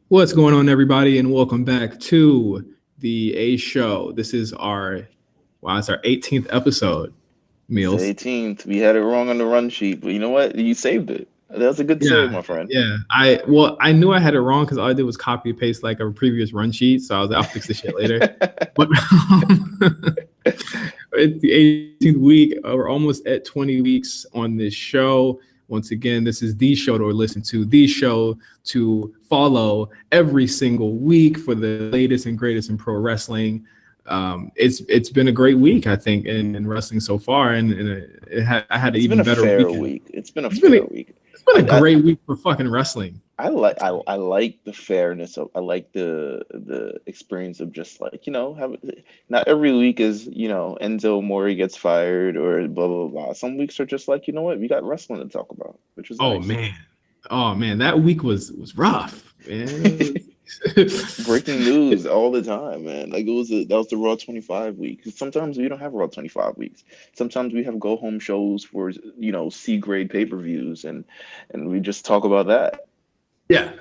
What's going on, everybody, and welcome back to the A Show. This is it's our 18th episode, It's the Meelz. 18th. We had it wrong on the run sheet, but you know what? You saved it. That was a good Yeah, save, my friend. yeah. I knew I had it wrong because all I did was copy and paste like a previous run sheet, so I was like, I'll fix this shit later. But it's the 18th week. We're almost at 20 weeks on this show. Once again, this is the show to listen to, the show to follow every single week for the latest and greatest in pro wrestling. It's been a great week, I think, in wrestling so far, and I had an even better weekend. It's been a fair week. It's been a great week for fucking wrestling. I like the fairness of I like the experience of just like not every week is Enzo Mori gets fired or blah blah blah. Some weeks are just like we got wrestling to talk about, which is Oh nice. man, that week was rough, man. Breaking news all the time, man. Like that was the Raw 25 week. Sometimes we don't have Raw 25 weeks. Sometimes we have go home shows for C grade pay-per-views and we just talk about that. Yeah,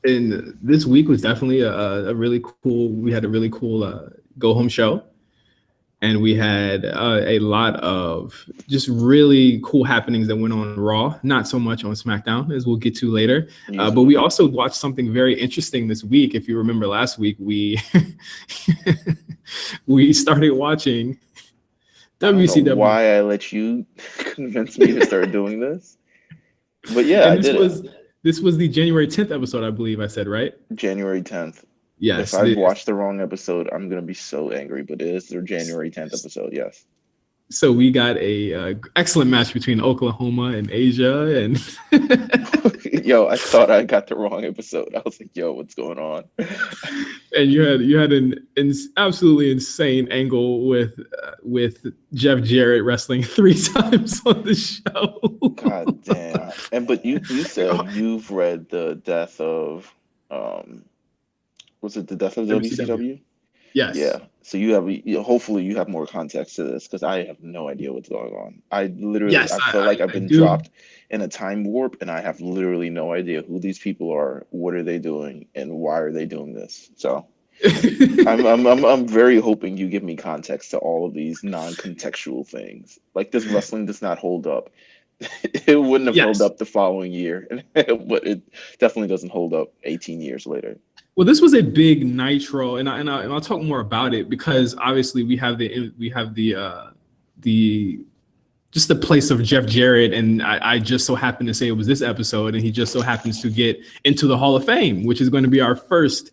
and this week was definitely a really cool. We had a really cool go home show, and we had a lot of just really cool happenings that went on Raw. Not so much on Smackdown, as we'll get to later. But we also watched something very interesting this week. If you remember last week, we we started watching WCW. I don't know why I let you convince me to start doing this? But yeah, This was the January 10th episode, I believe I said, right? January 10th. Yes. If I've watched the wrong episode, I'm going to be so angry, but it is their January 10th episode, yes. So we got a excellent match between Oklahoma and Asia, and yo, I thought I got the wrong episode. I was like, yo, what's going on? And you had an absolutely insane angle with Jeff Jarrett wrestling 3 times on the show. God damn! But you said you've read the death of was it the death of WCW? Yes. Yeah. So hopefully you have more context to this because I have no idea what's going on. I feel like I've been dropped in a time warp and I have literally no idea who these people are, what are they doing, and why are they doing this. So I'm very hoping you give me context to all of these non-contextual things. Like this wrestling does not hold up. It wouldn't have held up the following year, but it definitely doesn't hold up 18 years later. Well, this was a big Nitro, and I'll talk more about it because obviously we have the just the place of Jeff Jarrett, and I just so happened to say it was this episode, and he just so happens to get into the Hall of Fame, which is going to be our first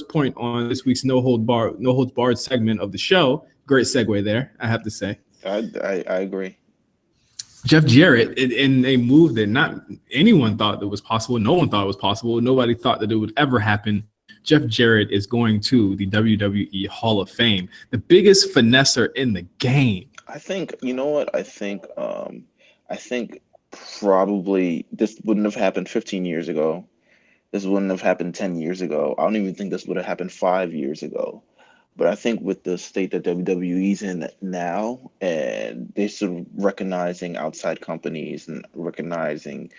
point on this week's No Holds Barred segment of the show. Great segue there, I have to say. I agree. Jeff Jarrett in a move that not anyone thought that was possible. No one thought it was possible. Nobody thought that it would ever happen. Jeff Jarrett is going to the WWE Hall of Fame, the biggest finesser in the game. I think, you know what? I think probably this wouldn't have happened 15 years ago. This wouldn't have happened 10 years ago. I don't even think this would have happened 5 years ago. But I think with the state that WWE's in now, and they're sort of recognizing outside companies and recognizing,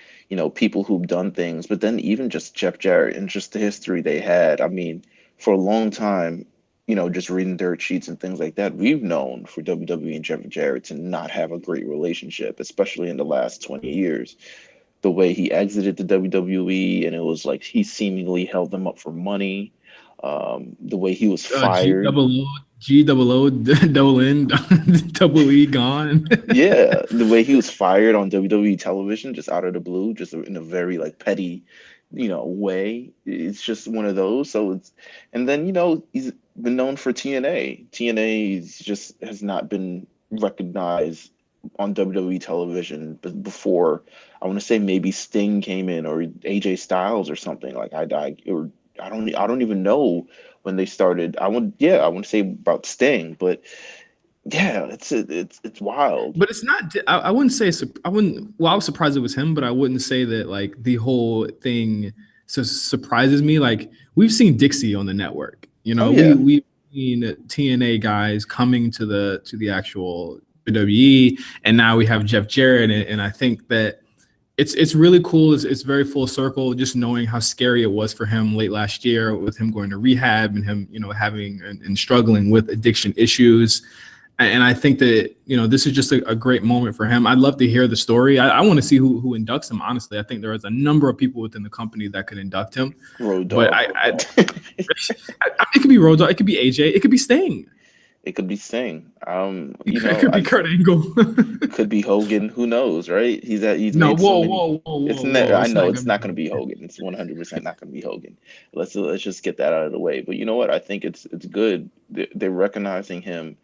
people who've done things, but then even just Jeff Jarrett and just the history they had. I mean, for a long time, just reading dirt sheets and things like that, we've known for WWE and Jeff Jarrett to not have a great relationship, especially in the last 20 years. The way he exited the WWE, and it was like he seemingly held them up for money. The way he was fired. G-double-O, double E gone. Yeah, the way he was fired on WWE television, just out of the blue, just in a very petty, way. It's just one of those. So and then he's been known for TNA. TNA has not been recognized on WWE television, but before I want to say maybe Sting came in or AJ Styles or something I don't even know when they started. I want to say about Sting, but yeah, it's wild. But it's not. I wouldn't say. Well, I was surprised it was him, but I wouldn't say that the whole thing surprises me. We've seen Dixie on the network. We've seen TNA guys coming to the actual WWE, and now we have Jeff Jarrett, and I think that it's really cool. It's very full circle. Just knowing how scary it was for him late last year with him going to rehab and him, having and struggling with addiction issues. And I think that, this is just a great moment for him. I'd love to hear the story. I want to see who inducts him, honestly. I think there is a number of people within the company that could induct him. Road But Dogg. it could be Road Dogg. It could be AJ. It could be Sting. It could be Sting. It could be Kurt Angle. It could be Hogan. Who knows, right? He's No, made whoa. I know it's not going to be Hogan. It's 100% not going to be Hogan. Let's just get that out of the way. But you know what? I think it's good. They're recognizing him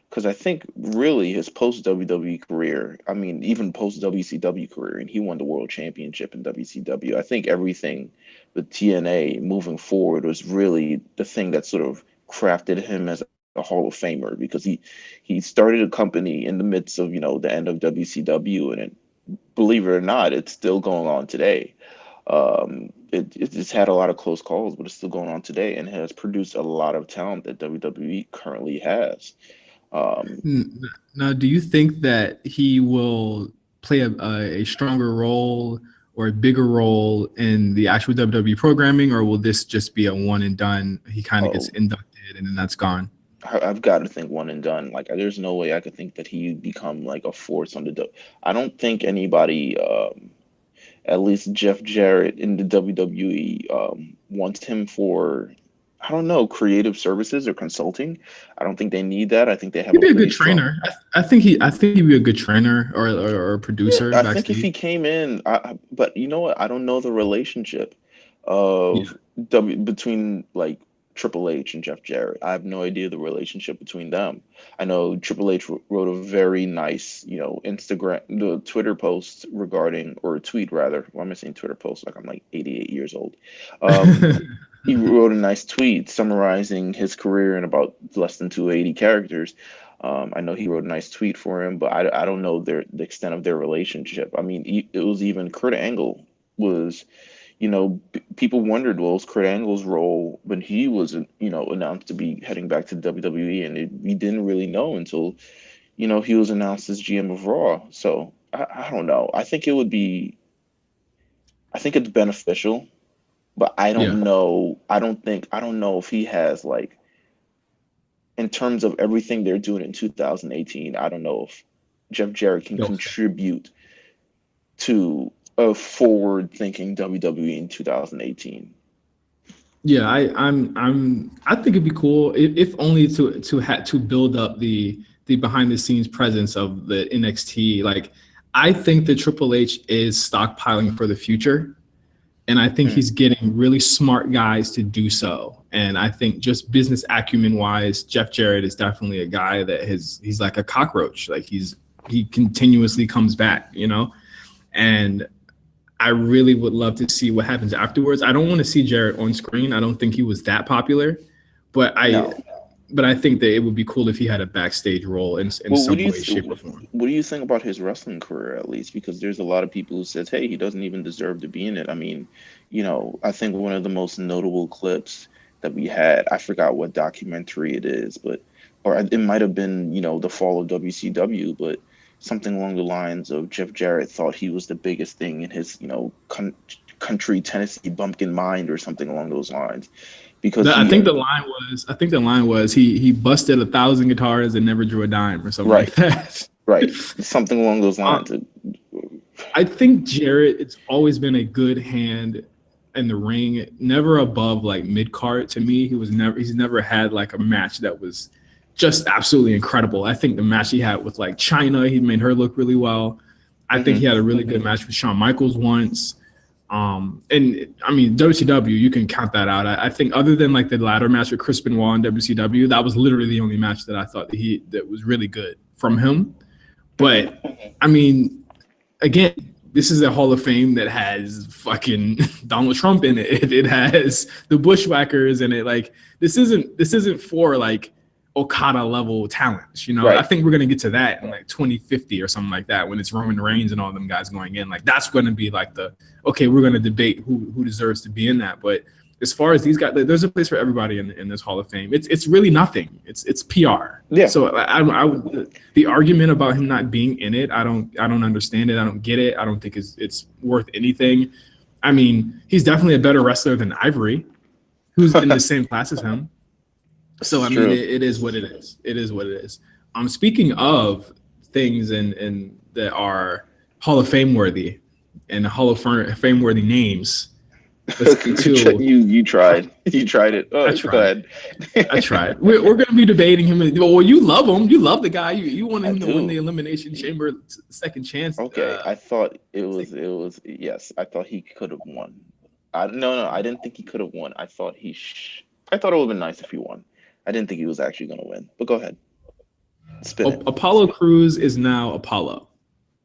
because I think really his post WWE career. I mean, even post WCW career, and he won the World Championship in WCW. I think everything with TNA moving forward was really the thing that sort of crafted him as a Hall of Famer, because he started a company in the midst of the end of WCW, and believe it or not, it's still going on today. It just had a lot of close calls, but it's still going on today, and has produced a lot of talent that WWE currently has. Now, do you think that he will play a stronger role or a bigger role in the actual WWE programming, or will this just be a one and done? He kind of gets inducted and then that's gone. I've got to think one and done. Like, there's no way I could think that he become like a force on the. I don't think anybody, at least Jeff Jarrett in the WWE, wants him for, I don't know, creative services or consulting. I don't think they need that. I think they have. He'd be a good trainer. I think he'd be a good trainer or a producer. Yeah, I think if he came in, but you know what? I don't know the relationship of between like Triple H and Jeff Jarrett. I have no idea the relationship between them. I know Triple H wrote a very nice, the Twitter post regarding, or a tweet rather. Why am I saying Twitter post? Like I'm like 88 years old. He wrote a nice tweet summarizing his career in about less than 280 characters. I know he wrote a nice tweet for him, but I don't know the extent of their relationship. I mean, it was even Kurt Angle was. People wondered, well, was Kurt Angle's role when he was, announced to be heading back to WWE, and we didn't really know until, he was announced as GM of Raw. So I don't know. I think it's beneficial, but I don't know. I don't know if he has, like, in terms of everything they're doing in 2018, I don't know if Jeff Jarrett can contribute to a forward-thinking WWE in 2018. Yeah, I think it'd be cool if only to build up the behind-the-scenes presence of the NXT. Like, I think that Triple H is stockpiling for the future, and I think he's getting really smart guys to do so. And I think just business acumen-wise, Jeff Jarrett is definitely a guy that he's like a cockroach. Like he continuously comes back, and I really would love to see what happens afterwards. I don't want to see Jarrett on screen. I don't think he was that popular, but I think that it would be cool if he had a backstage role in some way, shape, or form. What do you think about his wrestling career, at least? Because there's a lot of people who says, hey, he doesn't even deserve to be in it. I mean, I think one of the most notable clips that we had, I forgot what documentary it is, or it might have been, the fall of WCW, but something along the lines of Jeff Jarrett thought he was the biggest thing in his, country Tennessee bumpkin mind, or something along those lines. Because I think the line was he busted 1,000 guitars and never drew a dime or something like that. Right, something along those lines. I think Jarrett, it's always been a good hand in the ring, never above like mid card to me. He's never had like a match that was just absolutely incredible. I think the match he had with like Chyna, he made her look really well. I think he had a really good match with Shawn Michaels once. And I mean, WCW, you can count that out. I think other than like the ladder match with Chris Benoit in WCW, that was literally the only match that I thought that was really good from him. But I mean, again, this is a Hall of Fame that has fucking Donald Trump in it. It has the Bushwhackers in it. Like, this isn't for like Okada level talents, Right. I think we're gonna get to that in like 2050 or something like that, when it's Roman Reigns and all them guys going in. Like, that's gonna be like we're gonna debate who deserves to be in that. But as far as these guys, there's a place for everybody in this Hall of Fame. It's really nothing. It's PR. Yeah. So the argument about him not being in it, I don't understand it. I don't get it. I don't think it's worth anything. I mean, he's definitely a better wrestler than Ivory, who's in the same class as him. So I mean, it is what it is. It is what it is. Speaking of things and that are Hall of Fame worthy and Hall of Fame worthy names. You tried it. Oh, I tried. I tried. We're going to be debating him. Well, you love him. You love the guy. You want him to win the Elimination Chamber second chance. Okay, I thought it was. Yes, I thought he could have won. No, I didn't think he could have won. I thought I thought it would have been nice if he won. I didn't think he was actually going to win. But go ahead. Apollo Crews is now Apollo.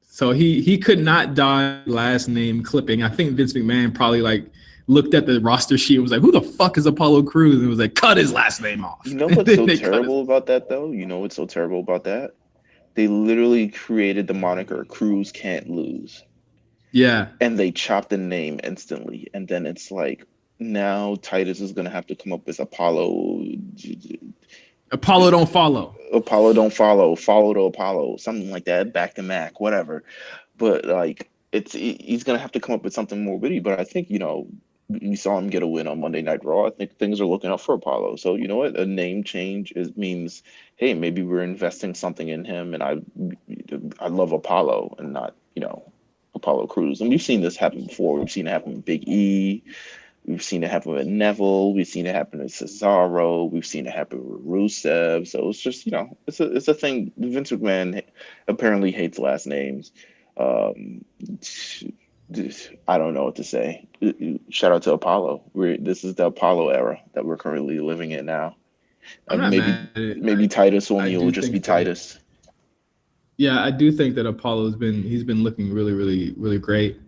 So he could not dodge last name clipping. I think Vince McMahon probably looked at the roster sheet and was like, who the fuck is Apollo Crews? And was like, cut his last name off. You know what's so terrible about that, though? You know what's so terrible about that? They literally created the moniker Crews Can't Lose. Yeah. And they chopped the name instantly. And then it's like, now Titus is going to have to come up with Apollo. Apollo don't follow. Apollo don't follow. Follow to Apollo. Something like that. Back to Mac. Whatever. But he's going to have to come up with something more witty. But I think, we saw him get a win on Monday Night Raw. I think things are looking up for Apollo. So you know what? A name change means, hey, maybe we're investing something in him. And I love Apollo and not, Apollo Crews. And we've seen this happen before. We've seen it happen with Big E. We've seen it happen with Neville. We've seen it happen with Cesaro. We've seen it happen with Rusev. So it's just, it's a thing. Vince McMahon apparently hates last names. I don't know what to say. Shout out to Apollo. This is the Apollo era that we're currently living in now. Maybe Titus will just be Titus. Yeah, I do think that Apollo's he's been looking really, really, really great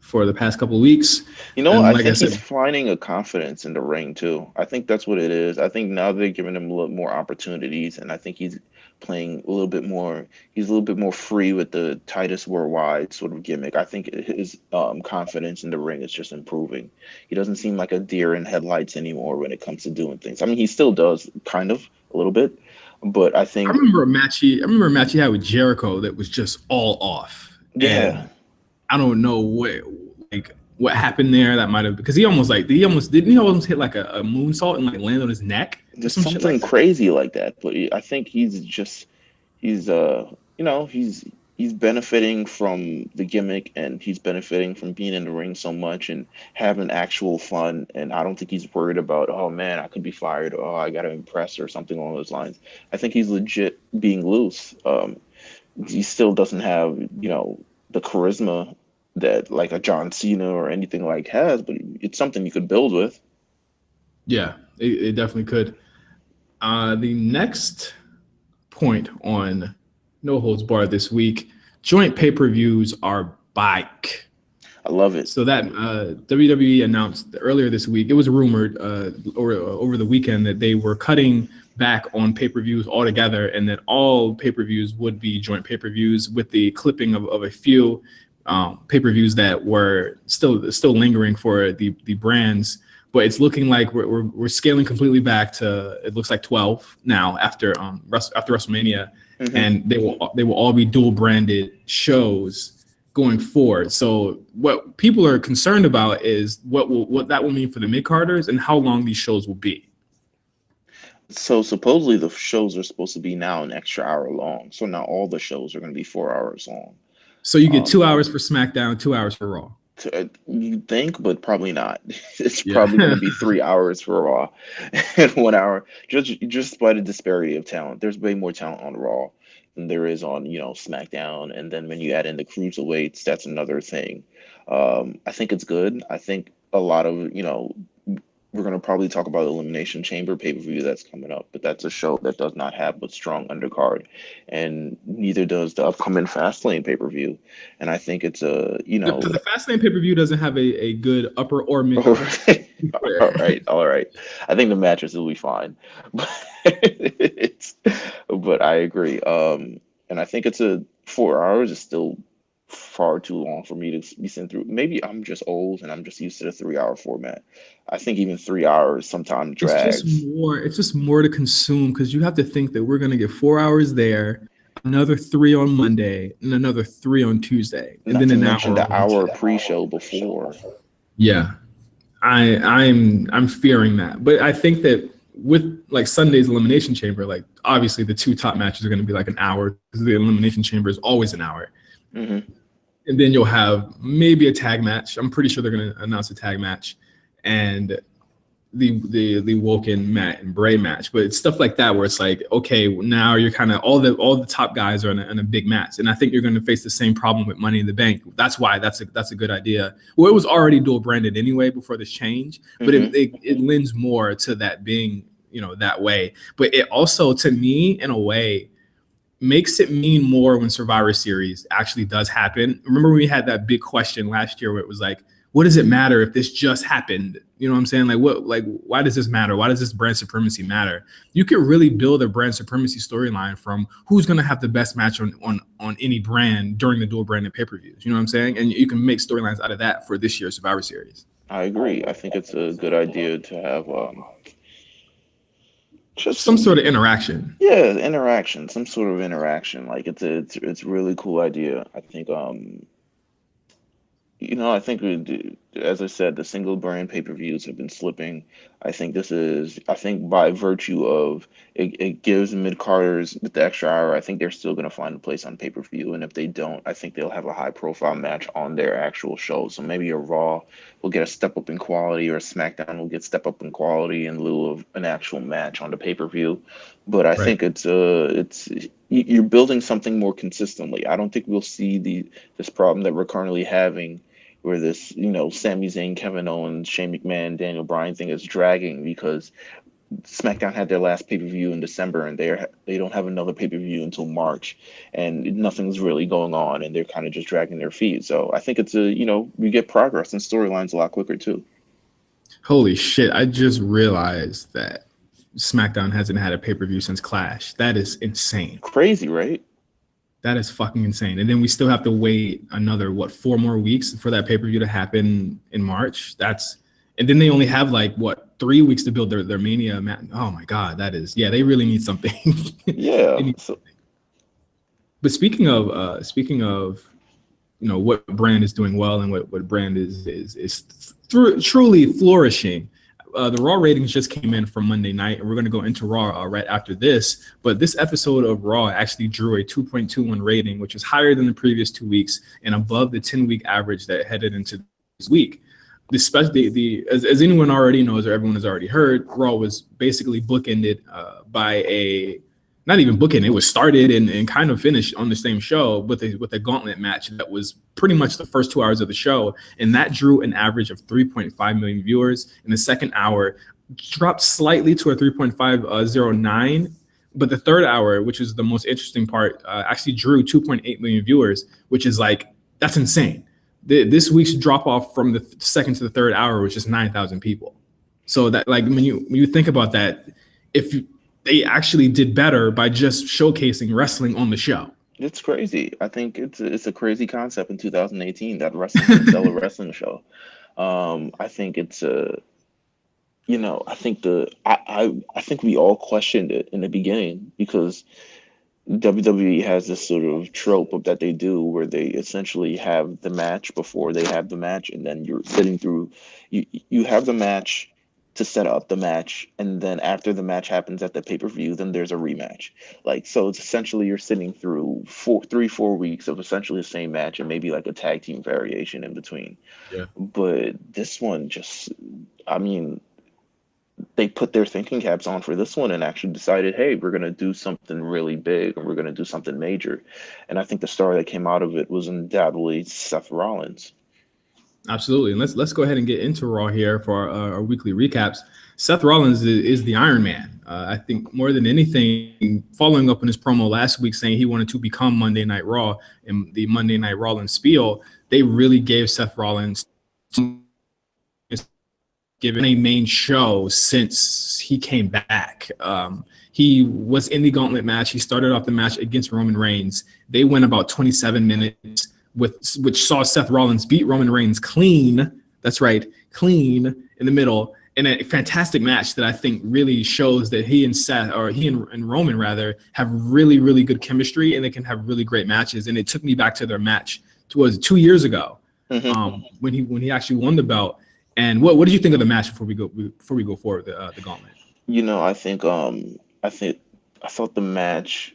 for the past couple of weeks. I think he's finding a confidence in the ring too. I think that's what it is. I think now they're giving him a little more opportunities, and I think he's playing a little bit more. He's a little bit more free with the Titus Worldwide sort of gimmick. I think his confidence in the ring is just improving. He doesn't seem like a deer in headlights anymore when it comes to doing things. I mean, he still does kind of a little bit, but I think I remember a match he had with Jericho that was just all off. Yeah. And I don't know what happened there. That might have, because he almost hit like a moonsault and land on his neck. Just something crazy like that. But I think he's benefiting from the gimmick, and he's benefiting from being in the ring so much and having actual fun. And I don't think he's worried about, oh man, I could be fired, or oh, I got to impress, or something along those lines. I think he's legit being loose. He still doesn't have, the charisma that like a John Cena or anything has, but it's something you could build with. Yeah, it definitely could. The next point on No Holds Barred this week, joint pay-per-views are back. I love it. So that WWE announced earlier this week, it was rumored over the weekend that they were cutting back on pay-per-views altogether, and that all pay-per-views would be joint pay-per-views, with the clipping of a few pay-per-views that were still lingering for the brands. But it's looking like we're scaling completely back to, it looks like 12 now after WrestleMania, mm-hmm. and they will all be dual branded shows going forward. So what people are concerned about is what that will mean for the mid-carders and how long these shows will be. So supposedly the shows are supposed to be now an extra hour long. So now all the shows are going to be 4 hours long. So you get 2 hours for SmackDown, 2 hours for Raw. You think, but probably not. It's probably going to be 3 hours for Raw and 1 hour. Just by the disparity of talent. There's way more talent on Raw than there is on, SmackDown. And then when you add in the cruiserweights, that's another thing. I think it's good. I think a lot of, we're going to probably talk about Elimination Chamber pay-per-view that's coming up, but that's a show that does not have a strong undercard, and neither does the upcoming Fastlane pay-per-view. And I think it's the Fastlane pay-per-view doesn't have a good upper or mid. All right. I think the matches will be fine, but I agree. And I think it's 4 hours is still far too long for me to be sitting through. Maybe I'm just old and I'm just used to the 3 hour format. I think even 3 hours sometimes drags. It's just more to consume because you have to think that we're gonna get 4 hours there, another 3 on Monday, and another 3 on Tuesday, and Not then to an mention hour the on hour Wednesday. pre-show before. Yeah, I'm fearing that, but I think that with like Sunday's Elimination Chamber, like obviously the 2 top matches are going to be like an hour because the Elimination Chamber is always an hour, Hmm. and then you'll have maybe a tag match. I'm pretty sure they're going to announce a tag match, and the Woken, Matt, and Bray match. But it's stuff like that where it's like, okay, now you're kind of all the top guys are in a big match, and I think you're going to face the same problem with Money in the Bank. That's why that's a good idea. Well, it was already dual branded anyway before this change, but Hmm. it lends more to that being that way. But it also, to me, in a way, makes it mean more when Survivor Series actually does happen. Remember we had that big question last year where it was like, what does it matter if this just happened? You know what I'm saying? Why does this matter? Why does this brand supremacy matter? You can really build a brand supremacy storyline from who's going to have the best match on any brand during the dual branded pay-per-views. You know what I'm saying? And you can make storylines out of that for this year's Survivor Series. I agree. I think it's a good idea to have just Some sort of interaction. yeah, interaction, some sort of interaction. Like it's a really cool idea. I think I think as I said, the single brand pay-per-views have been slipping. I think by virtue of it gives mid-carders with the extra hour, I think they're still going to find a place on pay-per-view. And if they don't, I think they'll have a high-profile match on their actual show. So maybe a Raw will get a step up in quality, or a SmackDown will get step up in quality in lieu of an actual match on the pay-per-view. But I Right. think you're building something more consistently. I don't think we'll see this problem that we're currently having where this, Sami Zayn, Kevin Owens, Shane McMahon, Daniel Bryan thing is dragging because SmackDown had their last pay-per-view in December and they don't have another pay-per-view until March, and nothing's really going on, and they're kind of just dragging their feet. So I think we get progress and storylines a lot quicker too. Holy shit, I just realized that SmackDown hasn't had a pay-per-view since Clash. That is insane. Crazy, right? That is fucking insane. And then we still have to wait another 4 more weeks for that pay-per-view to happen in March. And then they only have 3 weeks to build their Mania match. Oh my God, they really need something. Yeah. But speaking of what brand is doing well and what brand is truly flourishing. The Raw ratings just came in from Monday night, and we're going to go into Raw right after this. But this episode of Raw actually drew a 2.21 rating, which is higher than the previous 2 weeks and above the 10-week average that headed into this week. Especially as anyone already knows or everyone has already heard, Raw was basically bookended by not even booking. It was started and kind of finished on the same show with a gauntlet match that was pretty much the first 2 hours of the show, and that drew an average of 3.5 million viewers. In the second hour, dropped slightly to a 3.509, but the third hour, which is the most interesting part, actually drew 2.8 million viewers, which is that's insane. This week's drop off from the second to the third hour was just 9,000 people. So that when you think about that, they actually did better by just showcasing wrestling on the show. It's crazy. I think it's a crazy concept in 2018 that wrestling can sell a wrestling show. I think it's I think we all questioned it in the beginning because WWE has this sort of trope of that they do where they essentially have the match before they have the match, and then you're sitting through you have the match to set up the match, and then after the match happens at the pay-per-view, then there's a rematch. So it's essentially you're sitting through 4 weeks of essentially the same match and maybe a tag team variation in between. Yeah. But this one they put their thinking caps on for this one and actually decided, hey, we're going to do something really big and we're going to do something major. And I think the star that came out of it was undoubtedly Seth Rollins. Absolutely. And let's go ahead and get into Raw here for our weekly recaps. Seth Rollins is the Iron Man. I think more than anything, following up on his promo last week saying he wanted to become Monday Night Raw and the Monday Night Rollins spiel, they really gave Seth Rollins given a main show since he came back. He was in the gauntlet match. He started off the match against Roman Reigns. They went about 27 minutes. which saw Seth Rollins beat Roman Reigns clean. That's right, clean in the middle, in a fantastic match that I think really shows that he and Roman rather have really, really good chemistry, and they can have really great matches. And it took me back to their match was 2 years ago, when he actually won the belt. And what did you think of the match before we go forward the gauntlet? I thought the match.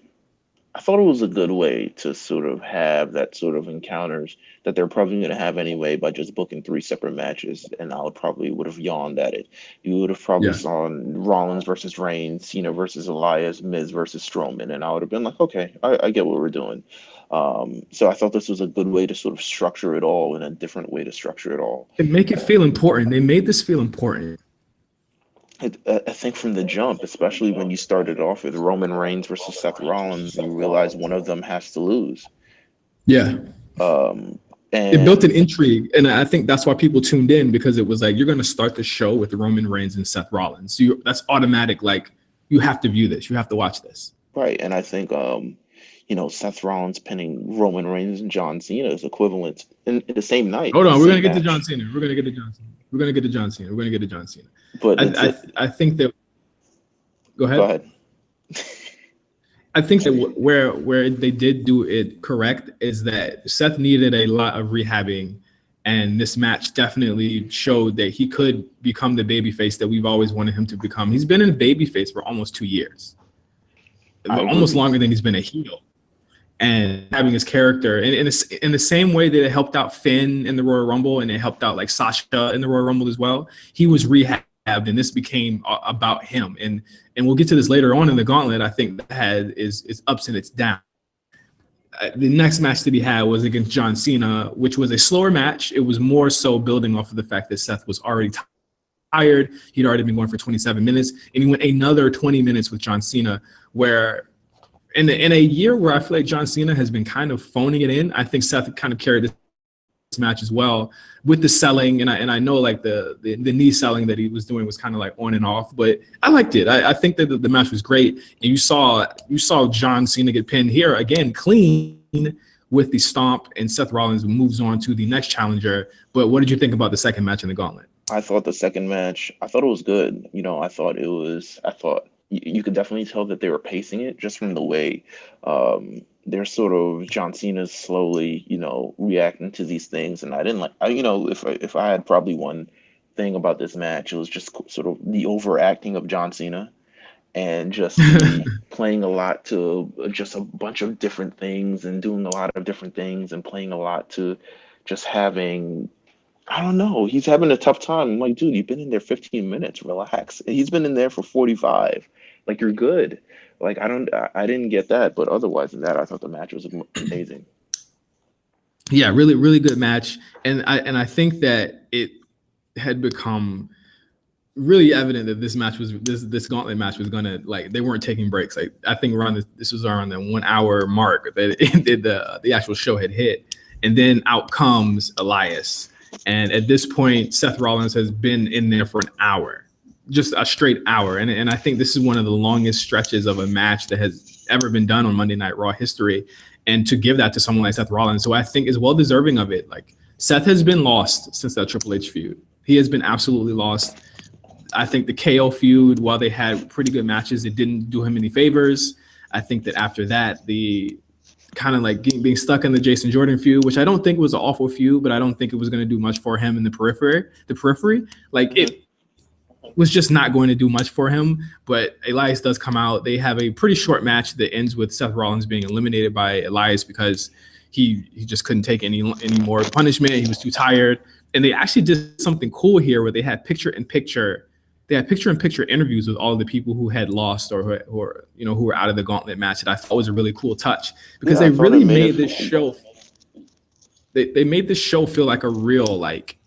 I thought it was a good way to sort of have that sort of encounters that they're probably going to have anyway by just booking 3 separate matches, and I probably would have yawned at it. You would have probably saw Rollins versus Reigns, Cena versus Elias, Miz versus Strowman, and I would have been like, okay, I get what we're doing. So I thought this was a good way to sort of structure it all, and a different way to structure it all. And make it feel important. They made this feel important. I think from the jump, especially when you started off with Roman Reigns versus Seth Rollins, you realize one of them has to lose. Yeah. And it built an intrigue, and I think that's why people tuned in, because it was like, you're going to start the show with Roman Reigns and Seth Rollins. So that's automatic. Like, you have to view this. You have to watch this. Right. And I think, Seth Rollins pinning Roman Reigns and John Cena is equivalent in the same night. Hold on. We're going to get to John Cena. We're going to get to John Cena. But I think that. Go ahead. I think that where they did do it correct is that Seth needed a lot of rehabbing, and this match definitely showed that he could become the babyface that we've always wanted him to become. He's been in a babyface for almost 2 years, almost longer than he's been a heel. And having his character, and in the same way that it helped out Finn in the Royal Rumble, and it helped out like Sasha in the Royal Rumble as well, he was rehabbed, and this became about him. And we'll get to this later on in the gauntlet. I think that is ups and it's down. The next match that he had was against John Cena, which was a slower match. It was more so building off of the fact that Seth was already tired. He'd already been going for 27 minutes, and he went another 20 minutes with John Cena, where in a year where I feel like John Cena has been kind of phoning it in, I think Seth kind of carried this match as well with the selling, and I know like the knee selling that he was doing was kind of like on and off, but I liked it. I think that the match was great, and you saw John Cena get pinned here again clean with the stomp, and Seth Rollins moves on to the next challenger. But what did you think about the second match in the gauntlet? I thought the second match, I thought it was good. I thought you could definitely tell that they were pacing it just from the way they're sort of John Cena's slowly, reacting to these things. And I didn't if I had probably one thing about this match, it was just sort of the overacting of John Cena, and just playing a lot to just a bunch of different things, and doing a lot of different things, and playing a lot to just having, I don't know, he's having a tough time. I'm like, dude, you've been in there 15 minutes, relax. He's been in there for 45. Like, you're good. Like, I didn't get that, but otherwise than that, I thought the match was amazing. Yeah, really, really good match. And I think that it had become really evident that this gauntlet match was gonna, like, they weren't taking breaks. Like, I think this was around the 1 hour mark that the actual show had hit. And then out comes Elias. And at this point, Seth Rollins has been in there for an hour. Just a straight hour. And I think this is one of the longest stretches of a match that has ever been done on Monday Night Raw history. And to give that to someone like Seth Rollins, who I think is well deserving of it. Like, Seth has been lost since that Triple H feud. He has been absolutely lost. I think the KO feud, while they had pretty good matches, it didn't do him any favors. I think that after that, the kind of like being stuck in the Jason Jordan feud, which I don't think was an awful feud, but I don't think it was going to do much for him in the periphery. Like, it was just not going to do much for him. But Elias does come out. They have a pretty short match that ends with Seth Rollins being eliminated by Elias because he just couldn't take any more punishment. He was too tired. And they actually did something cool here where they had picture-in-picture interviews with all of the people who had lost or who were out of the gauntlet match. That I thought was a really cool touch, because they really made this show. They made this show feel like a real, like,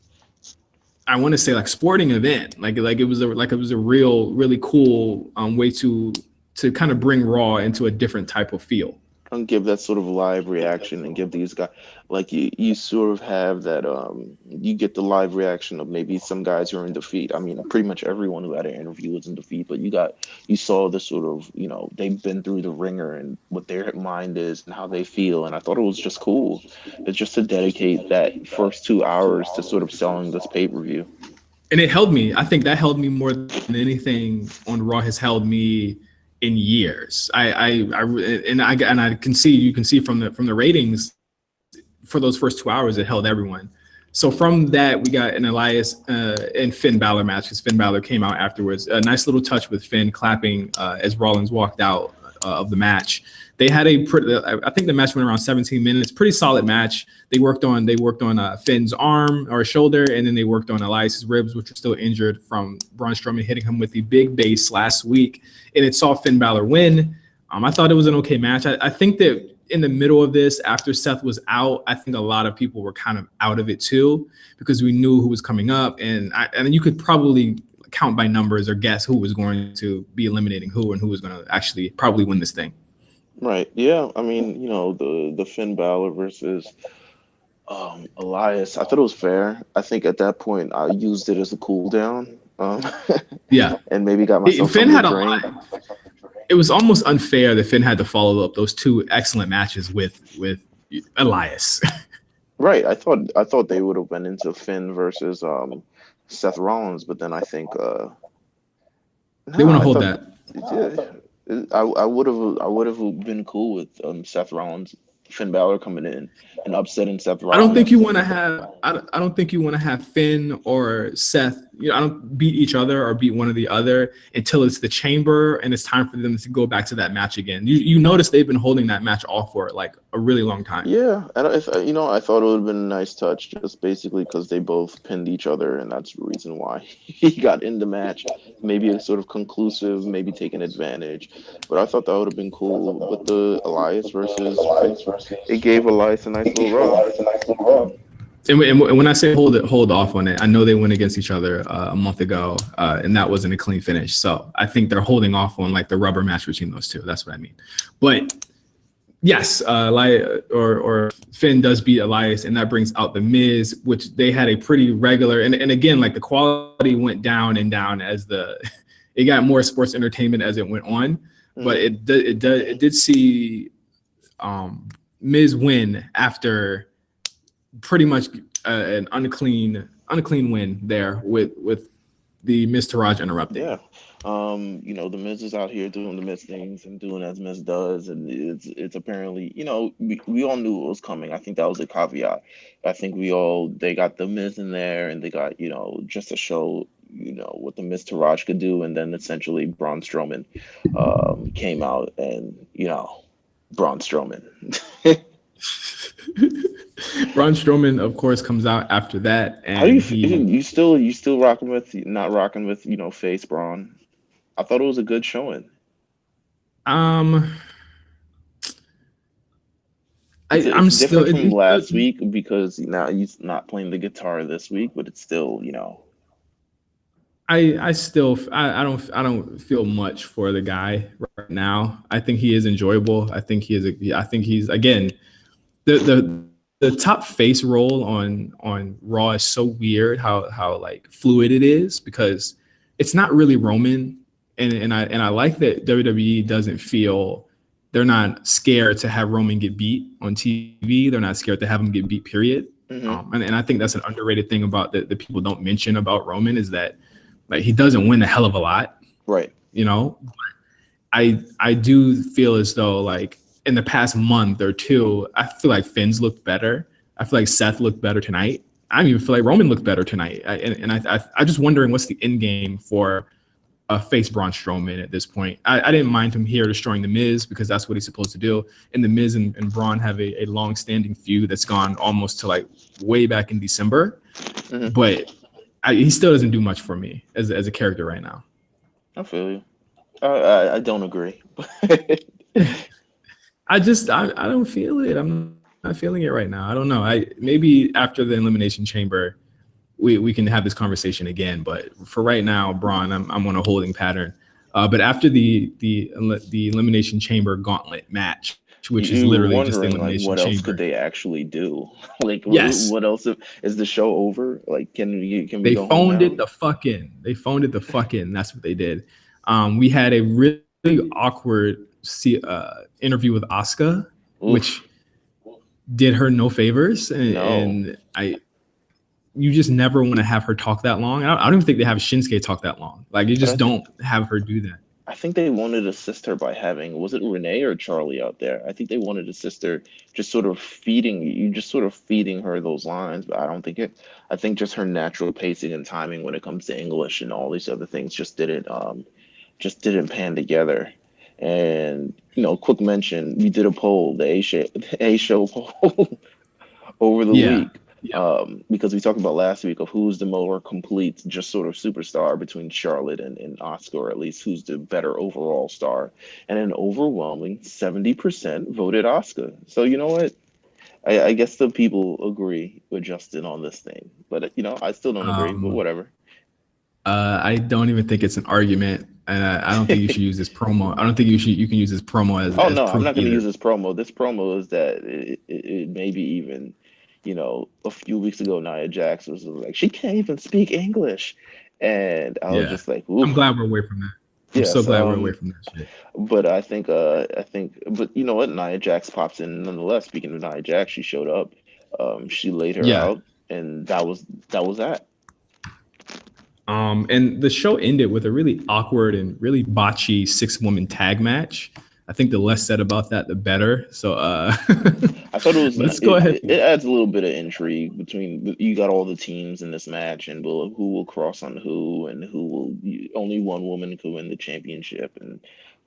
I want to say, like, sporting event. Like it was a real, really cool way to kind of bring Raw into a different type of feel. and give that sort of live reaction and give these guys like you sort of have that you get the live reaction of maybe some guys who are in defeat. I mean, pretty much everyone who had an interview was in defeat, but you saw the sort of, they've been through the ringer and what their mind is and how they feel, and I thought it was just cool. It's just to dedicate that first 2 hours to sort of selling this pay-per-view. And it held me. I think that held me more than anything on Raw has held me in years. I can see, you can see from the ratings for those first 2 hours, it held everyone. So from that, we got an Elias and Finn Balor match, because Finn Balor came out afterwards. A nice little touch with Finn clapping as Rollins walked out of the match. They had I think the match went around 17 minutes. Pretty solid match. They worked on Finn's arm or shoulder, and then they worked on Elias's ribs, which were still injured from Braun Strowman hitting him with the big base last week. And it saw Finn Balor win. I thought it was an okay match. I think that in the middle of this, after Seth was out, I think a lot of people were kind of out of it too, because we knew who was coming up, and you could probably count by numbers or guess who was going to be eliminating who and who was going to actually probably win this thing. Right. Yeah. I mean, the Finn Balor versus Elias, I thought it was fair. I think at that point I used it as a cool down. Yeah. And maybe got myself Finn had a lot. It was almost unfair that Finn had to follow up those two excellent matches with Elias. Right. I thought they would have been into Finn versus Seth Rollins, but then I think they want to hold that. Yeah, I would have been cool with Seth Rollins, Finn Balor coming in and upsetting Seth Rollins. I don't think you want to have Finn or Seth, I don't beat each other or beat one or the other until it's the Chamber and it's time for them to go back to that match again. You notice they've been holding that match off for like a really long time. Yeah, and I thought it would have been a nice touch, just basically because they both pinned each other, and that's the reason why he got in the match. Maybe a sort of conclusive, maybe taking advantage, but I thought that would have been cool. But the Elias versus it gave Elias a nice little rub. And when I say hold off on it, I know they went against each other a month ago, and that wasn't a clean finish. So I think they're holding off on like the rubber match between those two. That's what I mean. But yes, or Finn does beat Elias, and that brings out the Miz, which they had a pretty regular. And again, like the quality went down and down as it got more sports entertainment as it went on. But it did see Miz win after pretty much an unclean win there with the Miz Taraj interrupting. Yeah. The Miz is out here doing the Miz things and doing as Miz does, and it's apparently, we all knew it was coming. I think that was a caveat. I think they got the Miz in there, and they got, just to show, what the Miz Taraj could do, and then essentially Braun Strowman came out, and Braun Strowman. Braun Strowman, of course, comes out after that. And how do you still rocking with not rocking with face Braun? I thought it was a good showing. I'm still different from last week because now he's not playing the guitar this week, but it's still I don't feel much for the guy right now. I think he is enjoyable. I think he's again the top face role on Raw is so weird how like fluid it is, because it's not really Roman, and I like that WWE doesn't feel, they're not scared to have Roman get beat on TV. They're not scared to have him get beat, period. Mm-hmm. And I think that's an underrated thing about that people don't mention about Roman, is that like he doesn't win a hell of a lot, right? I do feel as though like in the past month or two, I feel like Finn's looked better. I feel like Seth looked better tonight. I even feel like Roman looked better tonight. I'm just wondering what's the end game for a face Braun Strowman at this point. I didn't mind him here destroying the Miz, because that's what he's supposed to do. And the Miz and Braun have a long-standing feud that's gone almost to like way back in December. Mm-hmm. But he still doesn't do much for me as a character right now. I feel you. I don't agree. I don't feel it. I'm not feeling it right now. I don't know. Maybe after the Elimination Chamber, we can have this conversation again. But for right now, Braun, I'm on a holding pattern. But after the Elimination Chamber gauntlet match, which is You were literally just the wondering, like, Elimination what else could Chamber. they actually do? Like, Yes, what else is the show over? Like, can we they go home phoned it now? the fuck in. They phoned it the fuck in. That's what they did. We had a really awkward interview with Asuka, which Oof, did her no favors, no. and you just never want to have her talk that long. I don't even think they have Shinsuke talk that long. Like, you But just I think don't have her do that. I think they wanted to assist her by having, was it Renee or Charlie out there? I think they wanted to assist her, just sort of feeding her those lines. But I don't think it. I think just her natural pacing and timing when it comes to English and all these other things just didn't pan together. And quick mention, we did a poll, the A show poll over the Yeah, week, yeah. because we talked about last week of who's the more complete, just sort of superstar between Charlotte and Oscar, or at least who's the better overall star. And an overwhelming 70% voted Oscar. So you know what? I guess the people agree with Justin on this thing, but I still don't agree. But Um, whatever. I don't even think it's an argument, and I don't think you should use this promo. I don't think you can use this promo Oh as no, I'm proof not going to use either. this promo. This promo is that it maybe even, a few weeks ago, Nia Jax was like, she can't even speak English, and I was Yeah, just like, I'm ooh, glad we're away from that. I'm so yes. glad we're away from that shit. But but you know what? Nia Jax pops in nonetheless. Speaking of Nia Jax, she showed up. She laid her Yeah. out, and that was that. And the show ended with a really awkward and really botchy 6-woman tag match. I think the less said about that, the better. So I thought it was let's go ahead. it adds a little bit of intrigue between, you got all the teams in this match, and who will cross on who, and only one woman could win the championship, and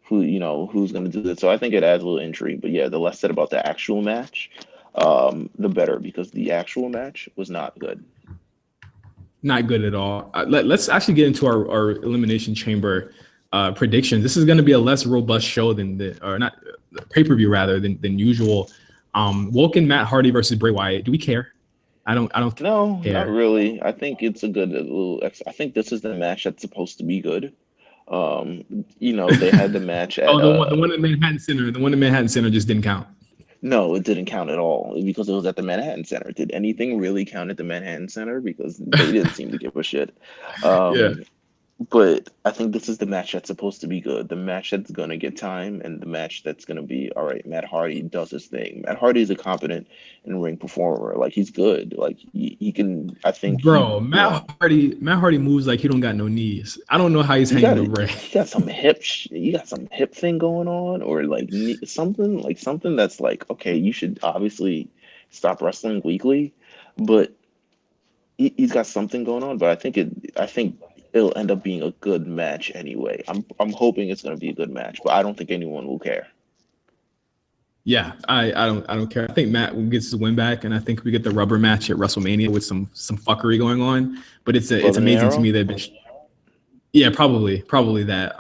who's going to do that. So I think it adds a little intrigue. But yeah, the less said about the actual match, the better, because the actual match was not good. Not good at all. Let's actually get into our Elimination Chamber predictions. This is going to be a less robust show or not pay-per-view rather than usual. Woken Matt Hardy versus Bray Wyatt. Do we care? I don't No, not care. really. I think it's a good little. I think this is the match that's supposed to be good. They had the match Oh, at the one in Manhattan Center. The one in Manhattan Center just didn't count. no, it didn't count at all because it was at the Manhattan Center. Did anything really count at the Manhattan Center? Because they didn't seem to give a shit. Yeah. Um, but I think this is the match that's supposed to be good. The match that's gonna get time, and the match that's gonna be all right. Matt Hardy does his thing. Matt Hardy is a competent in-ring performer. Like, he's good. Like, he can. I think Bro, Matt Hardy moves like he don't got no knees. I don't know how he's he hanging got the Bray. he got some you got some hip thing going on, or like something that's like, okay, you should obviously stop wrestling weekly, but he's got something going on. But I think it'll end up being a good match anyway. I'm hoping it's going to be a good match, but I don't think anyone will care. Yeah, I don't care. I think Matt gets his win back, and I think we get the rubber match at WrestleMania with some fuckery going on. But it's Love and amazing to Arrow. me that yeah, probably that.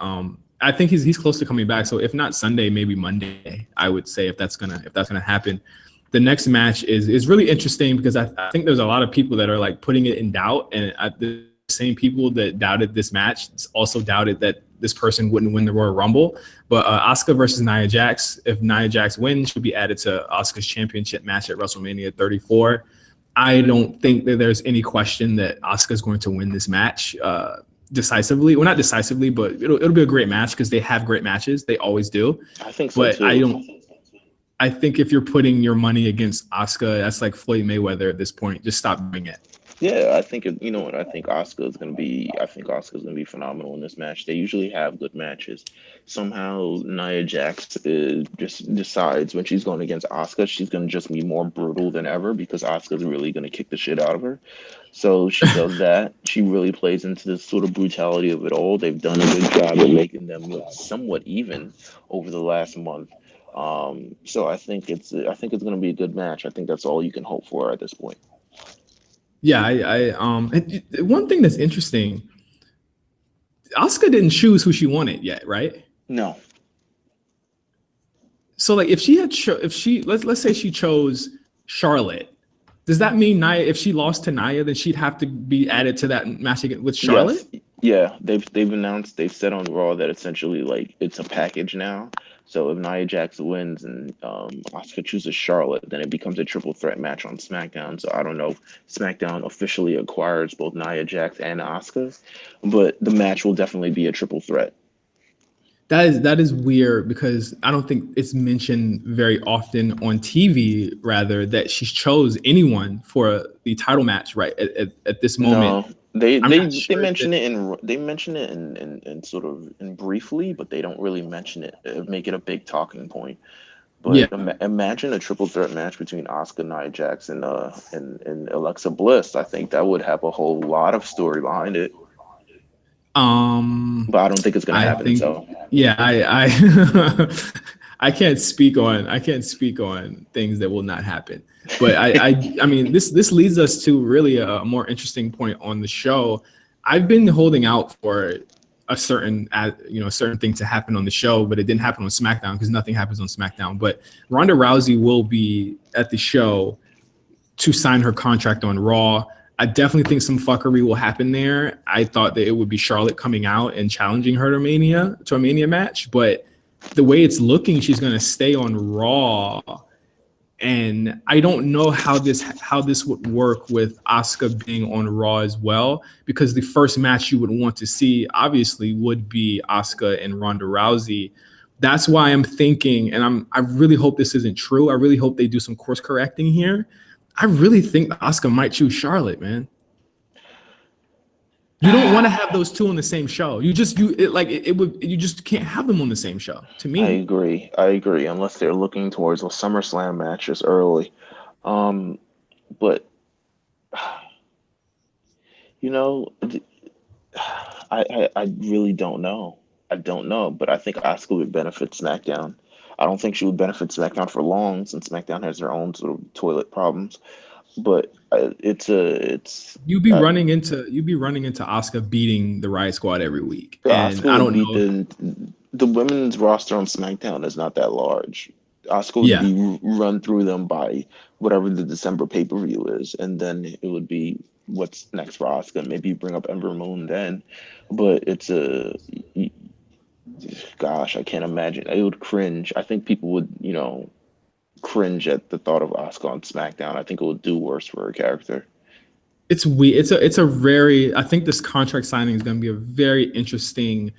I think he's close to coming back. So if not Sunday, maybe Monday. I would say if that's gonna happen. The next match is really interesting because I think there's a lot of people that are like putting it in doubt, and the same people that doubted this match also doubted that this person wouldn't win the Royal Rumble. But Asuka versus Nia Jax, if Nia Jax wins, she'll be added to Asuka's championship match at WrestleMania 34. I don't think that there's any question that Asuka's going to win this match decisively. Well, not decisively, but it'll be a great match because they have great matches. They always do. I think so But too. I think if you're putting your money against Asuka, that's like Floyd Mayweather at this point. Just stop doing it. Yeah, I think you know what, I think Asuka's gonna be. I think Asuka's gonna be phenomenal in this match. They usually have good matches. Somehow Nia Jax just decides when she's going against Asuka, she's gonna just be more brutal than ever because Asuka's really gonna kick the shit out of her. So she does that. She really plays into this sort of brutality of it all. They've done a good job of making them look somewhat even over the last month. So I think it's gonna be a good match. I think that's all you can hope for at this point. Yeah, one thing that's interesting, Asuka didn't choose who she wanted yet, right? No. So like if she had let's say she chose Charlotte, does that mean Nia, if she lost to Nia, then she'd have to be added to that match again with Yes. Charlotte? Yeah, they've said on Raw that essentially like it's a package now. So if Nia Jax wins and Asuka chooses Charlotte, then it becomes a triple threat match on SmackDown. So I don't know if SmackDown officially acquires both Nia Jax and Asuka, but the match will definitely be a triple threat. That is weird because I don't think it's mentioned very often on TV. Rather, that she chose anyone for the title match right at this moment. No, they I'm they not they sure if mention it, it in sort of in briefly, but they don't really mention it, make it a big talking point. yeah. But imagine a triple threat match between Asuka, Nia Jax, and Alexa Bliss. I think that would have a whole lot of story behind it. But I don't think it's gonna I happen. think, So yeah, I I can't speak on things that will not happen. But I mean, this leads us to really a more interesting point on the show. I've been holding out for a certain thing to happen on the show, but it didn't happen on SmackDown because nothing happens on SmackDown. But Ronda Rousey will be at the show to sign her contract on Raw. I definitely think some fuckery will happen there. I thought that it would be Charlotte coming out and challenging her to a Mania match, but the way it's looking, she's going to stay on Raw. And I don't know how this would work with Asuka being on Raw as well, because the first match you would want to see obviously would be Asuka and Ronda Rousey. That's why I'm thinking, and I really hope this isn't true. I really hope they do some course correcting here. I really think Asuka might choose Charlotte, man. You don't want to have those two on the same show. You just can't have them on the same show. To I me, agree. I agree. Unless they're looking towards a SummerSlam matches early, but you know, I really don't know. I don't know, but I think Asuka would benefit SmackDown. I don't think she would benefit SmackDown for long, since SmackDown has their own sort of toilet problems. But it's you'd be running into Asuka beating the Riot Squad every week, and Asuka I would don't beat know. the women's roster on SmackDown is not that large. Asuka would Yeah, be run through them by whatever the December pay-per-view is, and then it would be what's next for Asuka. Maybe bring up Ember Moon then, but it's a gosh, I can't imagine. I would cringe. I think people would, cringe at the thought of Asuka on SmackDown. I think it would do worse for her character. it's weird. It's a very. I think this contract signing is going to be a very interesting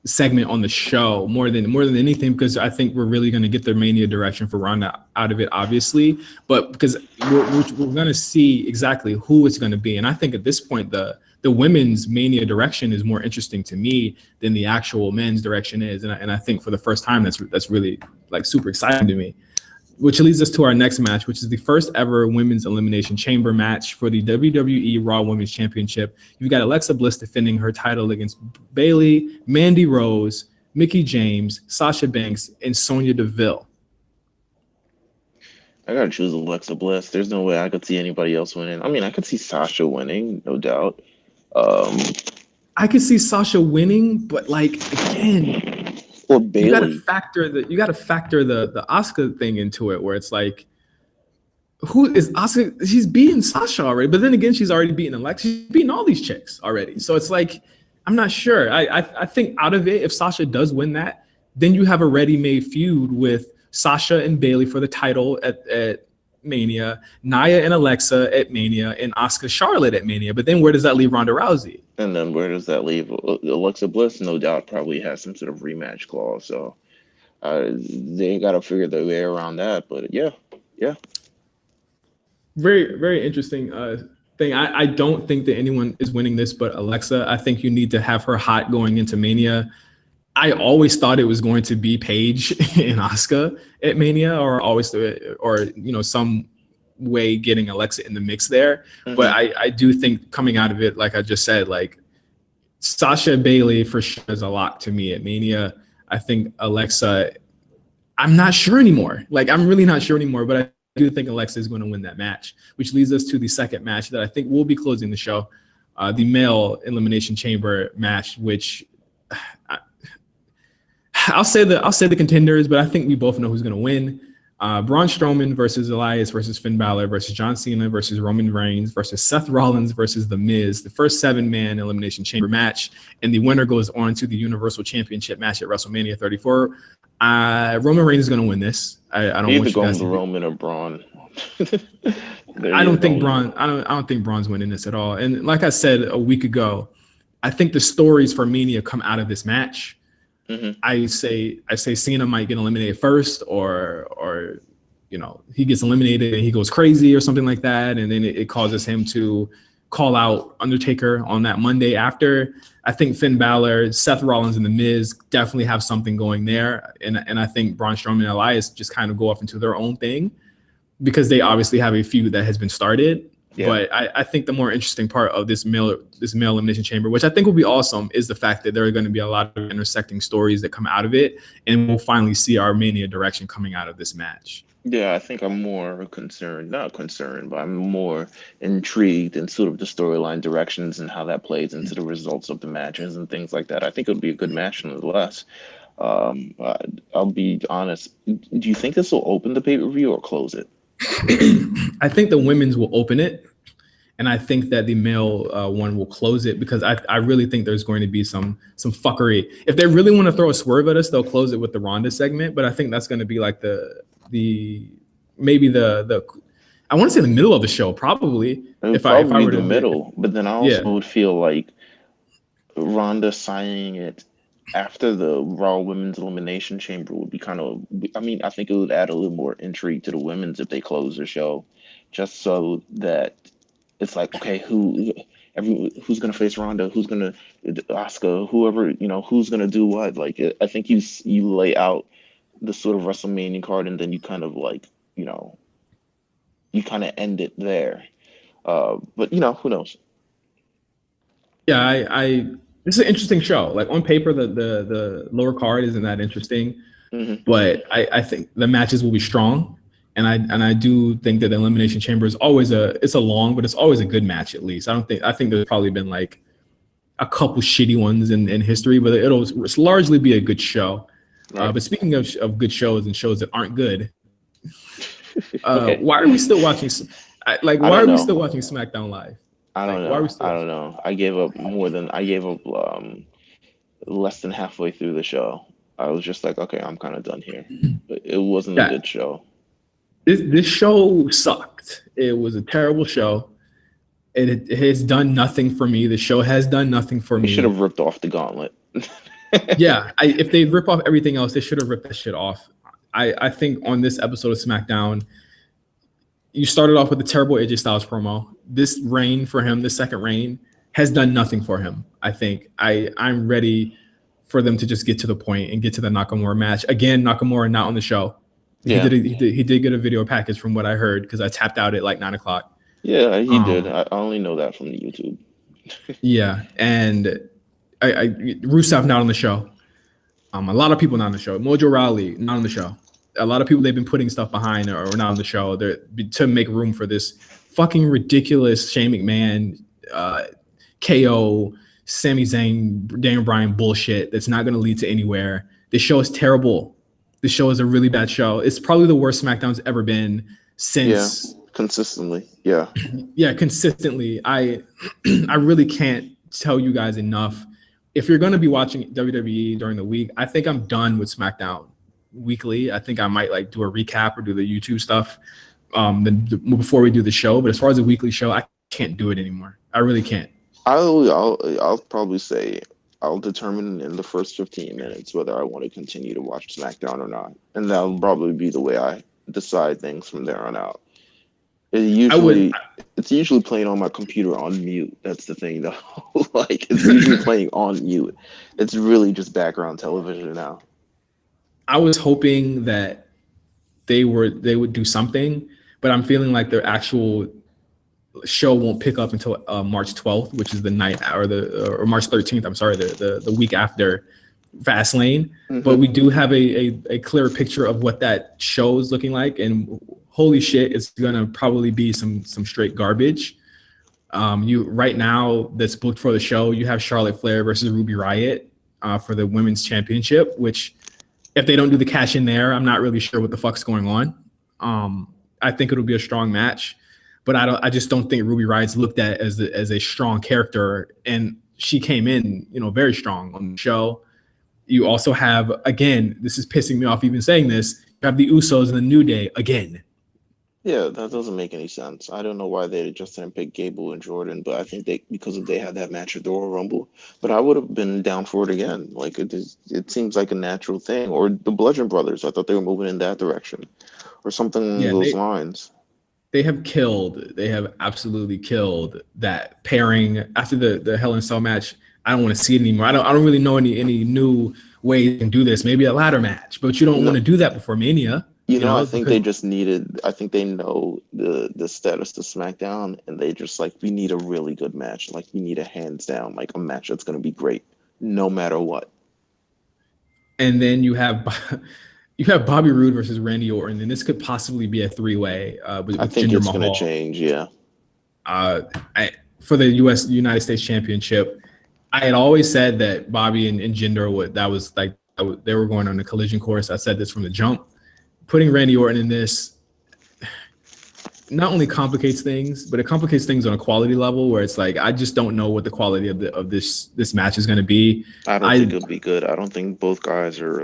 segment on the show more than anything, because I think we're really going to get the Mania direction for Ronda out of it, obviously, but because we're going to see exactly who it's going to be. And I think at this point the women's Mania direction is more interesting to me than the actual men's direction is, and I think for the first time that's really like super exciting to me. Which leads us to our next match, which is the first ever women's Elimination Chamber match for the WWE Raw Women's Championship. You've got Alexa Bliss defending her title against Bayley, Mandy Rose, Mickie James, Sasha Banks, and Sonya Deville. I gotta choose Alexa Bliss. There's no way I could see anybody else winning. I mean, I could see Sasha winning, no doubt. I could see Sasha winning, but like again, or Bayley. You got to factor the Asuka thing into it, where it's like, who is Asuka? She's beating Sasha already, but then again, she's already beaten Alexa. She's beating all these chicks already. So it's like, I'm not sure. I think out of it, if Sasha does win that, then you have a ready-made feud with Sasha and Bayley for the title at Mania, Nia and Alexa at Mania, and Asuka Charlotte at Mania. But then where does that leave Ronda Rousey? And then where does that leave Alexa Bliss? No doubt probably has some sort of rematch clause. So they got to figure their way around that. But yeah. Very, very interesting thing. I don't think that anyone is winning this but Alexa. I think you need to have her hot going into Mania. I always thought it was going to be Paige and Asuka at Mania, or some way getting Alexa in the mix there. Mm-hmm. But I do think coming out of it, like I just said, like Sasha Bayley for sure is a lock to me at Mania. I think Alexa, I'm not sure anymore. Like I'm really not sure anymore, but I do think Alexa is going to win that match, which leads us to the second match that I think will be closing the show, the male Elimination Chamber match, which I'll say the contenders, but I think we both know who's going to win. Braun Strowman versus Elias versus Finn Balor versus John Cena versus Roman Reigns versus Seth Rollins versus The Miz, the first 7-man Elimination Chamber match, and the winner goes on to the Universal Championship match at WrestleMania 34. Roman Reigns is going to win this. I don't want you guys to Roman or Braun. I don't think Braun's winning this at all. And like I said a week ago, I think the stories for Mania come out of this match. Mm-hmm. I say Cena might get eliminated first, or he gets eliminated and he goes crazy or something like that, and then it causes him to call out Undertaker on that Monday after. I think Finn Balor, Seth Rollins, and The Miz definitely have something going there, and I think Braun Strowman and Elias just kind of go off into their own thing because they obviously have a feud that has been started. Yeah. But I think the more interesting part of this male Elimination Chamber, which I think will be awesome, is the fact that there are going to be a lot of intersecting stories that come out of it, and we'll finally see our Mania direction coming out of this match. Yeah, I think I'm more concerned, not concerned, but I'm more intrigued in sort of the storyline directions and how that plays into the results of the matches and things like that. I think it would be a good match nonetheless. I'll be honest. Do you think this will open the pay-per-view or close it? I think the women's will open it, and I think that the male one will close it, because I really think there's going to be some fuckery. If they really want to throw a swerve at us, they'll close it with the Ronda segment, but I think that's going to be like the I want to say the middle of the show, probably. If I were the middle, but then I also would feel like Ronda signing it after the Raw Women's Elimination Chamber would be kind of, I think it would add a little more intrigue to the women's if they close the show, just so that it's like, okay, who's going to face Ronda? Who's going to, Asuka, whoever, who's going to do what? Like, I think you lay out the sort of WrestleMania card, and then you kind of like, you kind of end it there. But, who knows? Yeah, this is an interesting show. Like, on paper, the lower card isn't that interesting, mm-hmm. but I think the matches will be strong, and I do think that the Elimination Chamber is always it's always a good match at least. I think there's probably been like a couple shitty ones in history, but it'll largely be a good show. Right. But speaking of good shows and shows that aren't good, okay. Why are we still watching? Why are we still watching SmackDown Live? I don't know. I gave up less than halfway through the show. I was just like, okay, I'm kind of done here. But it wasn't a good show. This show sucked. It was a terrible show. It has done nothing for me. The show has done nothing for me. They should have ripped off the gauntlet. Yeah, if they rip off everything else, they should have ripped that shit off. I think on this episode of SmackDown, you started off with a terrible AJ Styles promo. This reign for him, the second reign, has done nothing for him. I think I'm ready for them to just get to the point and get to the Nakamura match. Again, Nakamura not on the show. Yeah. He did get a video package from what I heard, because I tapped out at like 9:00. Yeah, he did. I only know that from the YouTube. Yeah, and Rusev not on the show. A lot of people not on the show. Mojo Rawley not on the show. A lot of people they've been putting stuff behind are not on the show to make room for this fucking ridiculous Shane McMahon, KO, Sami Zayn, Daniel Bryan bullshit that's not going to lead to anywhere. This show is terrible. This show is a really bad show. It's probably the worst SmackDown's ever been since. Yeah, consistently. Yeah. Yeah, consistently. I really can't tell you guys enough. If you're going to be watching WWE during the week, I think I'm done with SmackDown weekly. I think I might like do a recap or do the YouTube stuff before we do the show. But as far as a weekly show, I can't do it anymore. I really can't. I'll probably say I'll determine in the first 15 minutes whether I want to continue to watch SmackDown or not. And that'll probably be the way I decide things from there on out. It's usually playing on my computer on mute. That's the thing, though. Like, it's usually playing on mute. It's really just background television now. I was hoping that they would do something, but I'm feeling like their actual show won't pick up until March 12th, which is the night or March 13th. I'm sorry, the week after Fastlane. Mm-hmm. But we do have a clearer picture of what that show is looking like, and holy shit, it's gonna probably be some straight garbage. You right now that's booked for the show, you have Charlotte Flair versus Ruby Riott for the women's championship, which if they don't do the cash in there, I'm not really sure what the fuck's going on. I think it'll be a strong match, but I just don't think Ruby Riot's looked at as a strong character, and she came in, very strong on the show. You also have, again, this is pissing me off even saying this, you have the Usos and the New Day again. Yeah, that doesn't make any sense. I don't know why they just didn't pick Gable and Jordan, but I think because they had that match at the Royal Rumble. But I would have been down for it again. Like it seems like a natural thing. Or the Bludgeon Brothers. I thought they were moving in that direction, or something along those lines. They have absolutely killed that pairing after the Hell in a Cell match. I don't want to see it anymore. I don't really know any new way you can do this. Maybe a ladder match, but you don't want to do that before Mania. I think they just needed. I think they know the status of SmackDown, and they just we need a really good match. Like we need a hands down, a match that's going to be great, no matter what. And then you have Bobby Roode versus Randy Orton, and this could possibly be a 3-way. With I think Jinder it's Mahal. going to change. Yeah. For the United States Championship, I had always said that Bobby and Jinder they were going on a collision course. I said this from the jump. Putting Randy Orton in this not only complicates things, but it complicates things on a quality level where it's I just don't know what the quality of this match is going to be. I don't think it'll be good. I don't think both guys are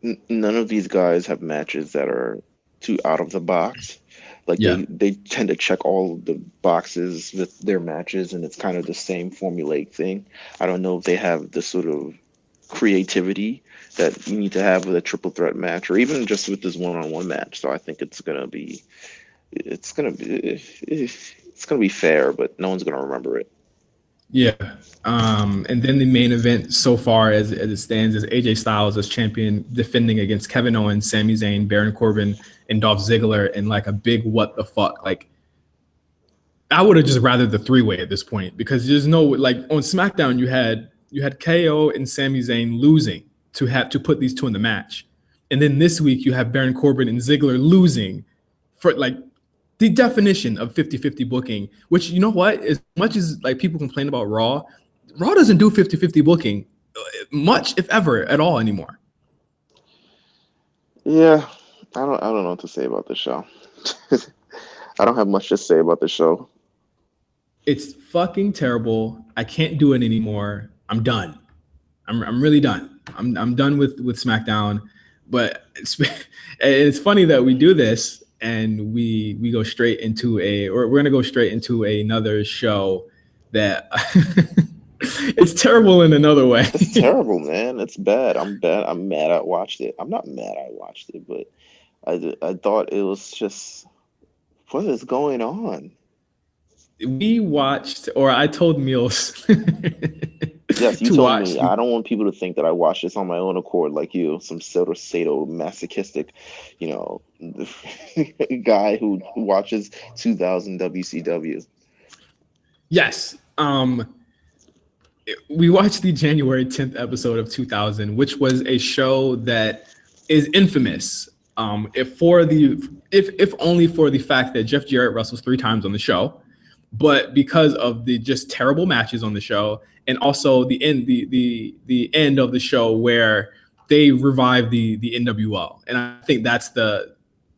none of these guys have matches that are too out of the box. They tend to check all the boxes with their matches, and it's kind of the same formulaic thing. I don't know if they have the sort of creativity that you need to have with a triple threat match, or even just with this one-on-one match. So I think it's gonna be fair, but no one's gonna remember it. Yeah. And then the main event so far as it stands is AJ Styles as champion defending against Kevin Owens, Sami Zayn, Baron Corbin, and Dolph Ziggler in a big what the fuck. I would have just rather the 3-way at this point, because there's no on SmackDown you had KO and Sami Zayn losing to put these two in the match. And then this week you have Baron Corbin and Ziggler losing for the definition of 50-50 booking, which, you know what, as much as people complain about Raw doesn't do 50-50 booking much, if ever, at all anymore. Yeah, I don't know what to say about the show. I don't have much to say about the show. It's fucking terrible. I can't do it anymore. I'm done. I'm really done. I'm done with SmackDown. But it's funny that we do this and we go straight into we're gonna go straight into another show that it's terrible in another way. It's terrible, man. It's bad. I'm mad I watched it. I'm not mad I watched it, but I thought it was just, what is going on? We watched, or I told Meelz. Yes, you told me. I don't want people to think that I watched this on my own accord, like you, some sort of sadomasochistic, guy who watches 2000 WCW. Yes. We watched the January 10th episode of 2000, which was a show that is infamous. If only for the fact that Jeff Jarrett wrestles 3 times on the show, but because of the just terrible matches on the show, and also the end of the show where they revived the NWO. And I think that's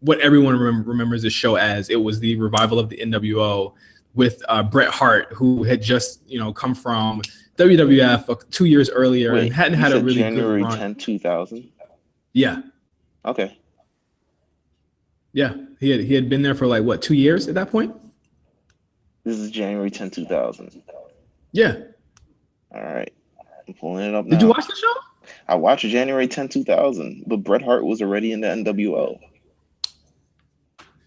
what everyone remembers this show as. It was the revival of the NWO with Bret Hart, who had just come from WWF 2 years earlier. Wait, and hadn't had a really January good run. 10, 2000? Yeah. Okay. Yeah, he had been there for 2 years at that point. This is January 10, 2000. Yeah. All right. I'm pulling it up now. Did you watch the show? I watched January 10, 2000, but Bret Hart was already in the NWO.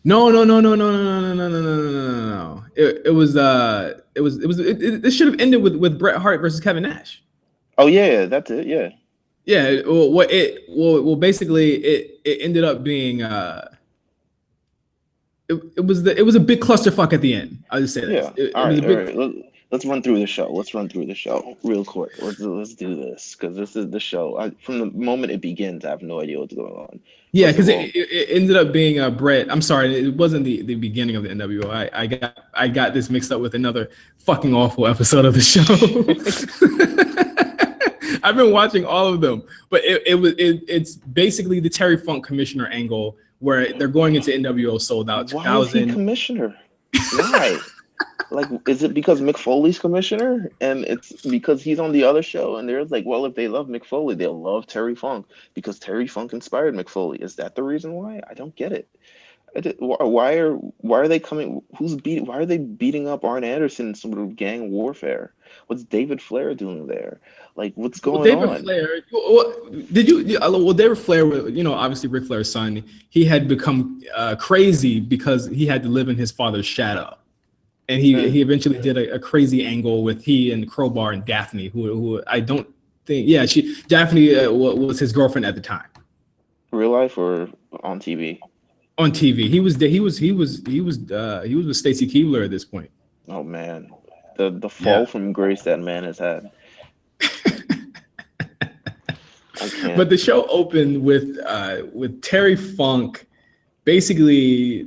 No. It should have ended with Bret Hart versus Kevin Nash. Oh yeah, that's it. Yeah. Yeah. Basically it ended up being it was a big clusterfuck at the end. I'll just say that. Yeah. All right. Let's run through the show. Real quick. Let's do this, because this is the show. From the moment it begins, I have no idea what's going on. Yeah, because it ended up being Bret. I'm sorry, it wasn't the beginning of the NWO. I got this mixed up with another fucking awful episode of the show. I've been watching all of them, but it's basically the Terry Funk commissioner angle where they're going into NWO Sold Out 2000. Why is he commissioner? Why? Like, is it because Mick Foley's commissioner, and it's because he's on the other show, and they're like, well, if they love Mick Foley, they'll love Terry Funk because Terry Funk inspired Mick Foley. Is that the reason why? I don't get it. Why are they coming? Why are they beating up Arn Anderson in some sort of gang warfare? What's David Flair doing there? Like, what's going on? David Flair. Well, David Flair, obviously Ric Flair's son, he had become crazy because he had to live in his father's shadow, and he eventually did a crazy angle with he and Crowbar and Daphne, who I don't think, Daphne was his girlfriend at the time. Real life or on TV? On TV, he was with Stacy Keibler at this point. Oh man, the fall from grace that man has had. I can't. But the show opened with Terry Funk, basically.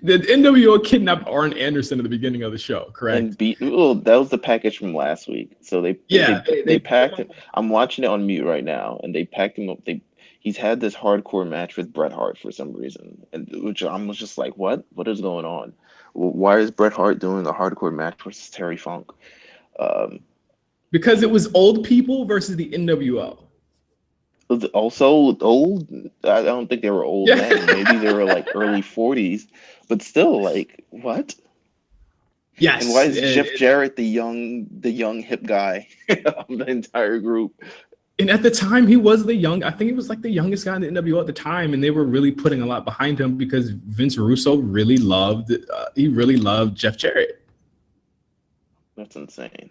The NWO kidnapped Arn Anderson at the beginning of the show, correct? And that was the package from last week. So they packed him. I'm watching it on mute right now, and they packed him up. He's had this hardcore match with Bret Hart for some reason, and which I was just like, what is going on? Why is Bret Hart doing a hardcore match versus Terry Funk? Because it was old people versus the NWO. Also old? I don't think they were old then. Maybe they were like early 40s, but still, like, what? Yes. And why is Jeff Jarrett the young hip guy of the entire group? And at the time, he was I think he was like the youngest guy in the NWO at the time, and they were really putting a lot behind him because Vince Russo really loved Jeff Jarrett. That's insane.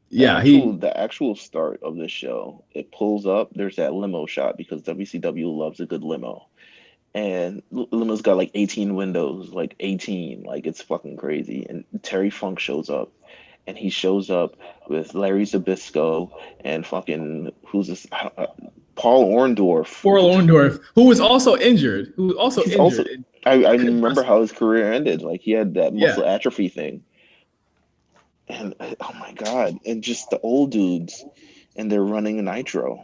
Yeah, the actual start of the show, it pulls up. There's that limo shot because WCW loves a good limo, and limo's got like 18 windows, like 18, like it's fucking crazy. And Terry Funk shows up. And he shows up with Larry Zbyszko and fucking Paul Orndorff. Paul Orndorff, who was also injured. I remember how his career ended. Like, he had that muscle atrophy thing. And oh my god! And just the old dudes, and they're running a Nitro.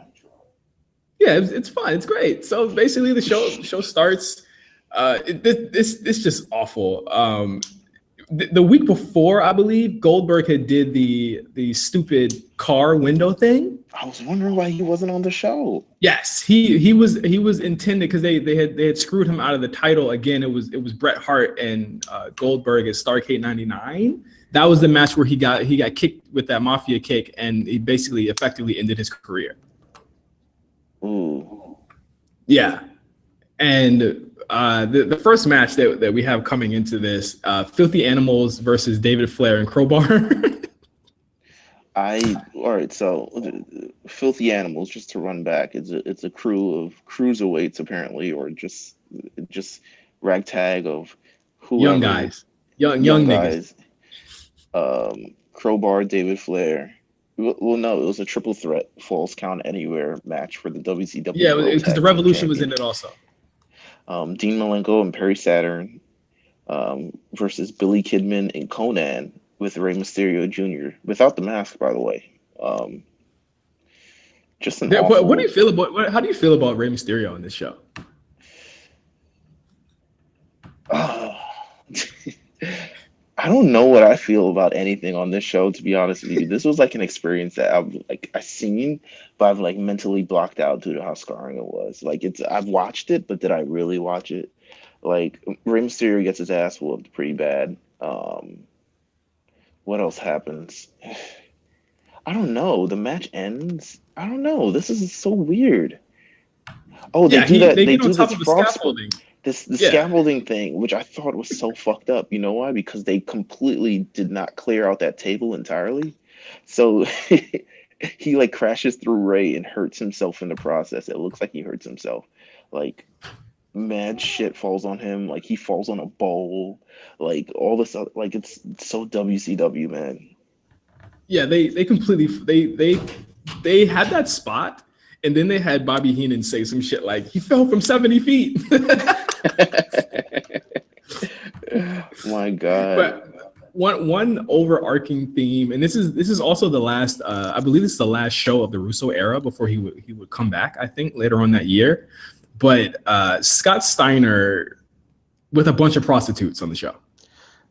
Yeah, it's fun. It's great. So basically, the show starts. It's just awful. The week before, I believe, Goldberg had did the stupid car window thing. I was wondering why he wasn't on the show. Yes, he was intended because they had screwed him out of the title again. It was Bret Hart and Goldberg at Starrcade '99. That was the match where he got kicked with that Mafia kick, and he basically effectively ended his career. Ooh. Yeah, and the first match that we have coming into this, Filthy Animals versus David Flair and Crowbar. All right, so Filthy Animals, just to run back, it's a crew of cruiserweights apparently, or just ragtag of whoever. Young guys, young guys. Crowbar, David Flair. Well, no, it was a triple threat falls count anywhere match for the WCW. Yeah, because the Revolution was in it also. Dean Malenko and Perry Saturn versus Billy Kidman and Conan with Rey Mysterio Jr. without the mask, by the way. Just an awful... What do you feel about? How do you feel about Rey Mysterio in this show? I don't know what I feel about anything on this show, to be honest with you. This was like an experience that I've seen, but I've like mentally blocked out due to how scarring it was. Like, I've watched it, but did I really watch it? Like, Rey Mysterio gets his ass whooped pretty bad. What else happens? I don't know. The match ends. I don't know. This is so weird. Oh, they do that. They do this scaffolding. The scaffolding thing, which I thought was so fucked up. You know why? Because they completely did not clear out that table entirely. So he like crashes through Ray and hurts himself in the process. It looks like he hurts himself. Like, mad shit falls on him. Like, he falls on a bowl. Like, all this other, like, it's so WCW, man. Yeah, they completely they had that spot, and then they had Bobby Heenan say some shit like he fell from 70 feet. My God. one overarching theme, and this is also the last. I believe this is the last show of the Russo era before he would come back. I think later on that year, but Scott Steiner with a bunch of prostitutes on the show.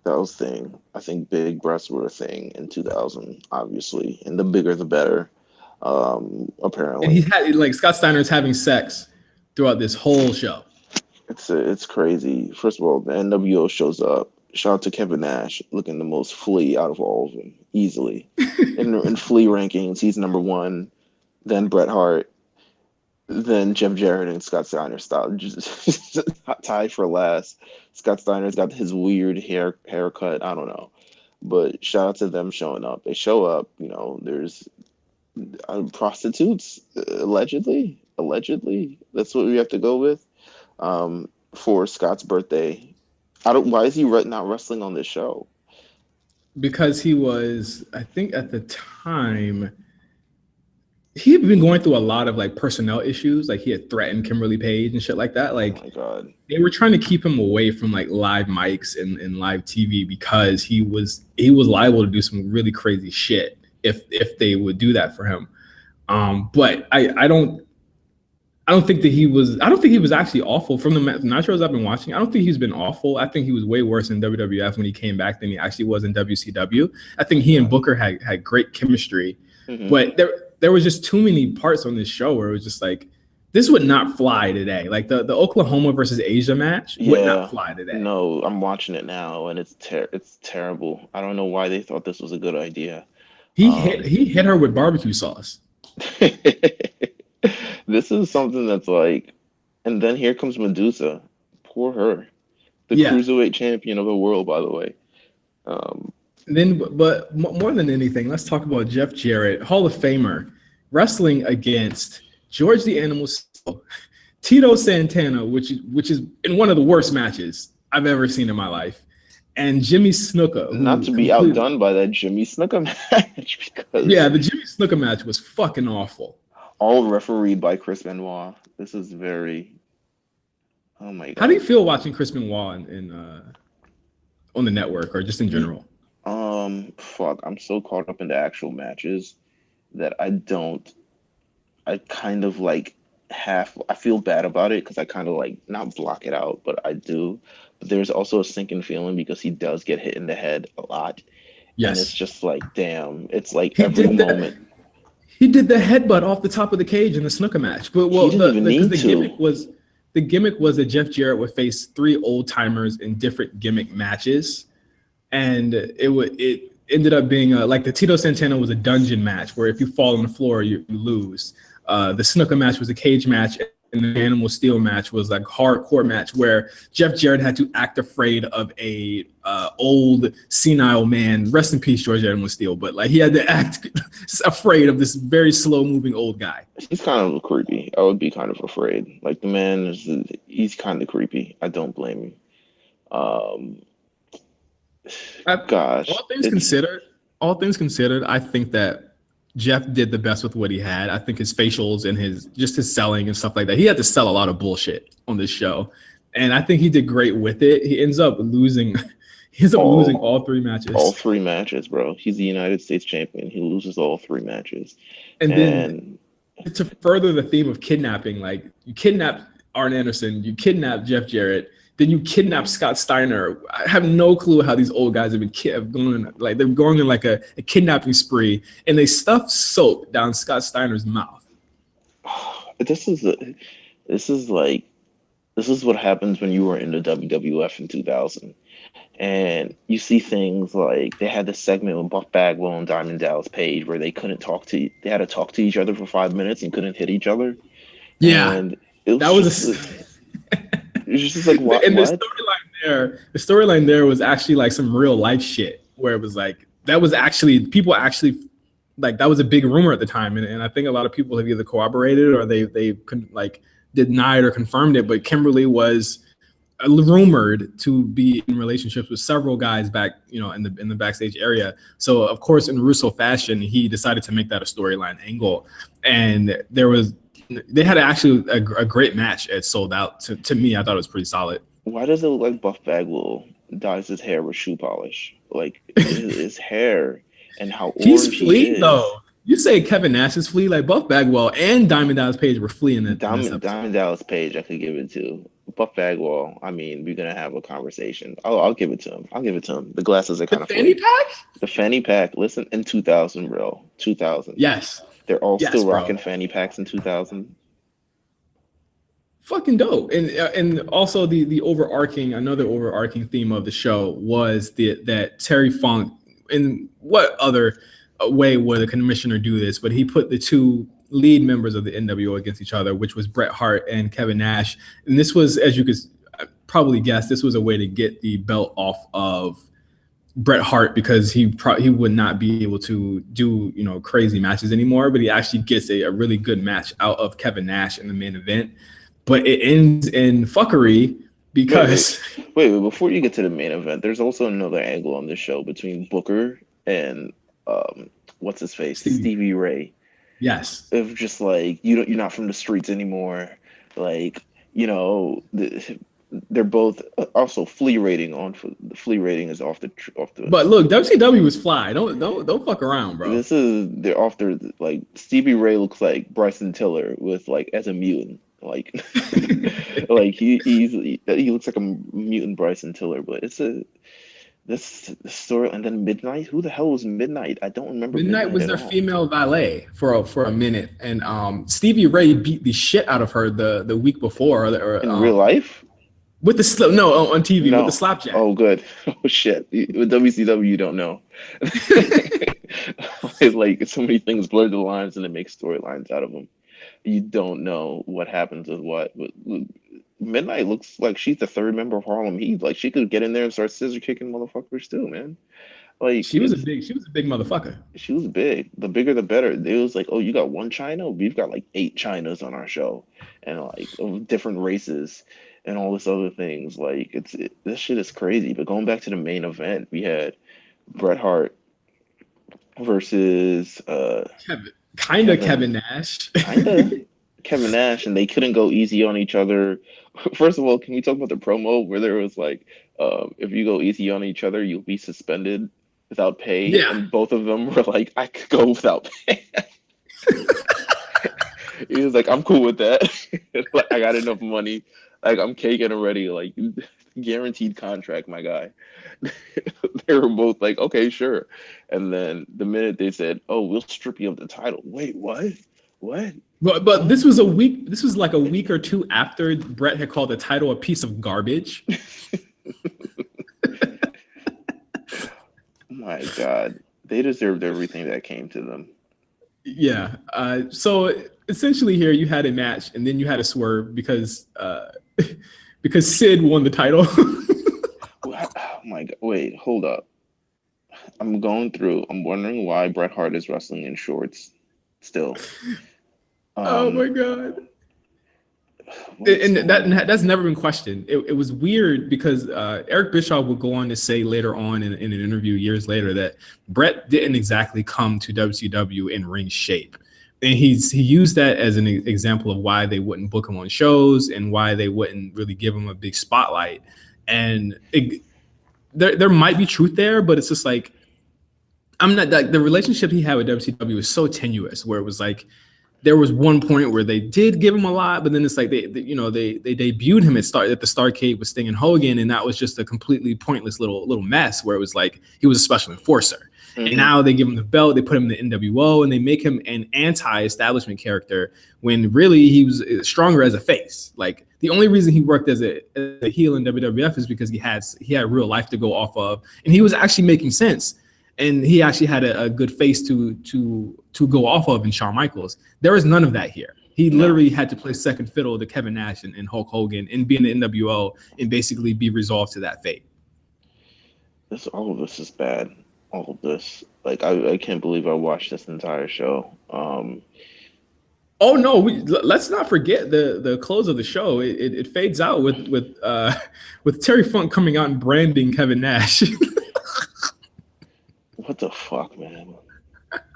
That was the thing. I think big breasts were a thing in 2000, obviously, and the bigger the better. Apparently, and he had like Scott Steiner's having sex throughout this whole show. It's crazy. First of all, the NWO shows up. Shout out to Kevin Nash, looking the most flea out of all of them, easily. in flea rankings, he's number one. Then Bret Hart, then Jeff Jarrett and Scott Steiner style, just tied for last. Scott Steiner's got his weird haircut. I don't know, but shout out to them showing up. They show up. You know, there's prostitutes allegedly. That's what we have to go with. For Scott's birthday. Why is he not wrestling on this show? Because he was, I think at the time, he had been going through a lot of like personnel issues. Like he had threatened Kimberly Page and shit like that. Like, oh my God. They were trying to keep him away from like live mics and live TV because he was liable to do some really crazy shit if they would do that for him. But I don't think he was actually awful from the Nitros I've been watching. I don't think he's been awful. I think he was way worse in WWF when he came back than he actually was in WCW. I think he and Booker had great chemistry, but there was just too many parts on this show where it was just like, this would not fly today. Like the Oklahoma versus Asia match would not fly today. No, I'm watching it now and it's terrible. I don't know why they thought this was a good idea. He hit her with barbecue sauce. This is something that's like, and then here comes Medusa. Poor her. The cruiserweight champion of the world, by the way. But more than anything, let's talk about Jeff Jarrett, Hall of Famer, wrestling against George the Animal Steele, Tito Santana, which is in one of the worst matches I've ever seen in my life, and Jimmy Snuka. Not to be outdone by that Jimmy Snuka match. Because the Jimmy Snuka match was fucking awful. All refereed by Chris Benoit. This is very... Oh my God. How do you feel watching Chris Benoit on the network or just in general? I'm so caught up in the actual matches that I kind of like I feel bad about it because I kind of like not block it out, but I do. But there's also a sinking feeling because he does get hit in the head a lot. Yes. And it's just like, damn, it's like every moment. He did the headbutt off the top of the cage in the Snuka match. But the gimmick was that Jeff Jarrett would face three old timers in different gimmick matches. And it ended up being like the Tito Santana was a dungeon match where if you fall on the floor, you lose. The Snuka match was a cage match, and the Animal Steel match was like hardcore match where Jeff Jarrett had to act afraid of a old senile man. Rest in peace, George Animal Steel. But like he had to act afraid of this very slow moving old guy. He's kind of creepy. I would be kind of afraid. Like the man he's kind of creepy. I don't blame him. Gosh. All things considered, I think that Jeff did the best with what he had. I think his facials and his selling and stuff like that. He had to sell a lot of bullshit on this show, and I think he did great with it. He ends up losing. Losing all three matches. All three matches, bro. He's the United States champion. He loses all three matches. And then to further the theme of kidnapping, like you kidnap Arn Anderson, you kidnap Jeff Jarrett. Then you kidnap Scott Steiner. I have no clue how these old guys they're going in like a kidnapping spree, and they stuff soap down Scott Steiner's mouth. This is what happens when you were in the WWF in 2000, and you see things like they had this segment with Buff Bagwell and Diamond Dallas Page where they had to talk to each other for 5 minutes and couldn't hit each other. Yeah, and it's just like what? And the storyline there was actually like some real life shit where it was like that was actually people actually like that was a big rumor at the time, and I think a lot of people have either corroborated or they like denied or confirmed it. But Kimberly was rumored to be in relationships with several guys back, in the backstage area. So of course, in Russo fashion, he decided to make that a storyline angle, and they had actually a great match at Sold Out. To me, I thought it was pretty solid. Why does it look like Buff Bagwell dyes his hair with shoe polish? like his hair and how He's orange he flea is. though. You say Kevin Nash is flea, like Buff Bagwell and Diamond Dallas Page were flea in this episode. Diamond Dallas Page, I could give it to. Buff Bagwell, I mean, we're gonna have a conversation. I'll give it to him. I'll give it to him. The glasses are The kind of fanny flea. pack? The fanny pack. Listen, in 2000, bro, 2000. Yes. They're all Yes, still bro. rocking fanny packs in 2000. Fucking dope. And also the another overarching theme of the show was that Terry Funk, in what other way would a commissioner do this, but he put the two lead members of the NWO against each other, which was Bret Hart and Kevin Nash. And this was, as you could probably guess, this was a way to get the belt off of Bret Hart, because he would not be able to do crazy matches anymore, but he actually gets a really good match out of Kevin Nash in the main event. But it ends in fuckery because wait, before you get to the main event, there's also another angle on this show between Booker and what's his face, Stevie Ray. Yes, of just like you're not from the streets anymore, like they're both also flea rating the flea rating is off the. But look, WCW was fly. Don't fuck around, bro. They're off their, like, Stevie Ray looks like Bryson Tiller with, like, as a mutant, like like he looks like a mutant Bryson Tiller, but it's this story. And then Midnight, who the hell was Midnight? I don't remember. Midnight was their female valet for a minute, and Stevie Ray beat the shit out of her the week before. In real life? With the on TV, with the slapjack. Oh, good. Oh, shit. With WCW, you don't know. It's like so many things blur the lines and they make storylines out of them. You don't know what happens with what. Midnight looks like she's the third member of Harlem Heat. Like, she could get in there and start scissor kicking motherfuckers too, man. Like, she was a big motherfucker. She was big. The bigger the better. It was like, oh, you got one China? We've got like 8 Chinas on our show, and like of different races and all this other things. Like, this shit is crazy. But going back to the main event, we had Bret Hart versus Kevin Nash. Kevin Nash, and they couldn't go easy on each other. First of all, can we talk about the promo where there was like, if you go easy on each other, you'll be suspended without pay? Yeah. And both of them were like, I could go without pay. He was like, I'm cool with that. Like, I got enough money. Like, I'm caking already. Like, guaranteed contract, my guy. They were both like, okay, sure. And then the minute they said, oh, we'll strip you of the title. Wait, what? What? But this was like a week or two after Bret had called the title a piece of garbage. My God. They deserved everything that came to them. Yeah. So essentially here you had a match and then you had a swerve because Sid won the title. Oh my God. Wait, hold up. I'm wondering why Bret Hart is wrestling in shorts still. Oh my God. And that's never been questioned. It was weird because Eric Bischoff would go on to say later on in an interview years later that Bret didn't exactly come to WCW in ring shape. And he used that as an example of why they wouldn't book him on shows and why they wouldn't really give him a big spotlight. And there might be truth there, but it's just like, I'm not, like, the relationship he had with WCW was so tenuous where it was like, there was one point where they did give him a lot, but then it's like they debuted him at the Starrcade with Sting and Hogan, and that was just a completely pointless little mess where it was like he was a special enforcer. Mm-hmm. And now they give him the belt, they put him in the NWO, and they make him an anti-establishment character when really he was stronger as a face. Like, the only reason he worked as a heel in WWF is because he had real life to go off of, and he was actually making sense. And he actually had a good face to go off of in Shawn Michaels. There was none of that here. He literally had to play second fiddle to Kevin Nash and Hulk Hogan and be in the NWO and basically be resolved to that fate. All of this is bad. All of this. Like, I can't believe I watched this entire show. Oh no! Let's not forget the close of the show. It fades out with Terry Funk coming out and branding Kevin Nash. What the fuck, man?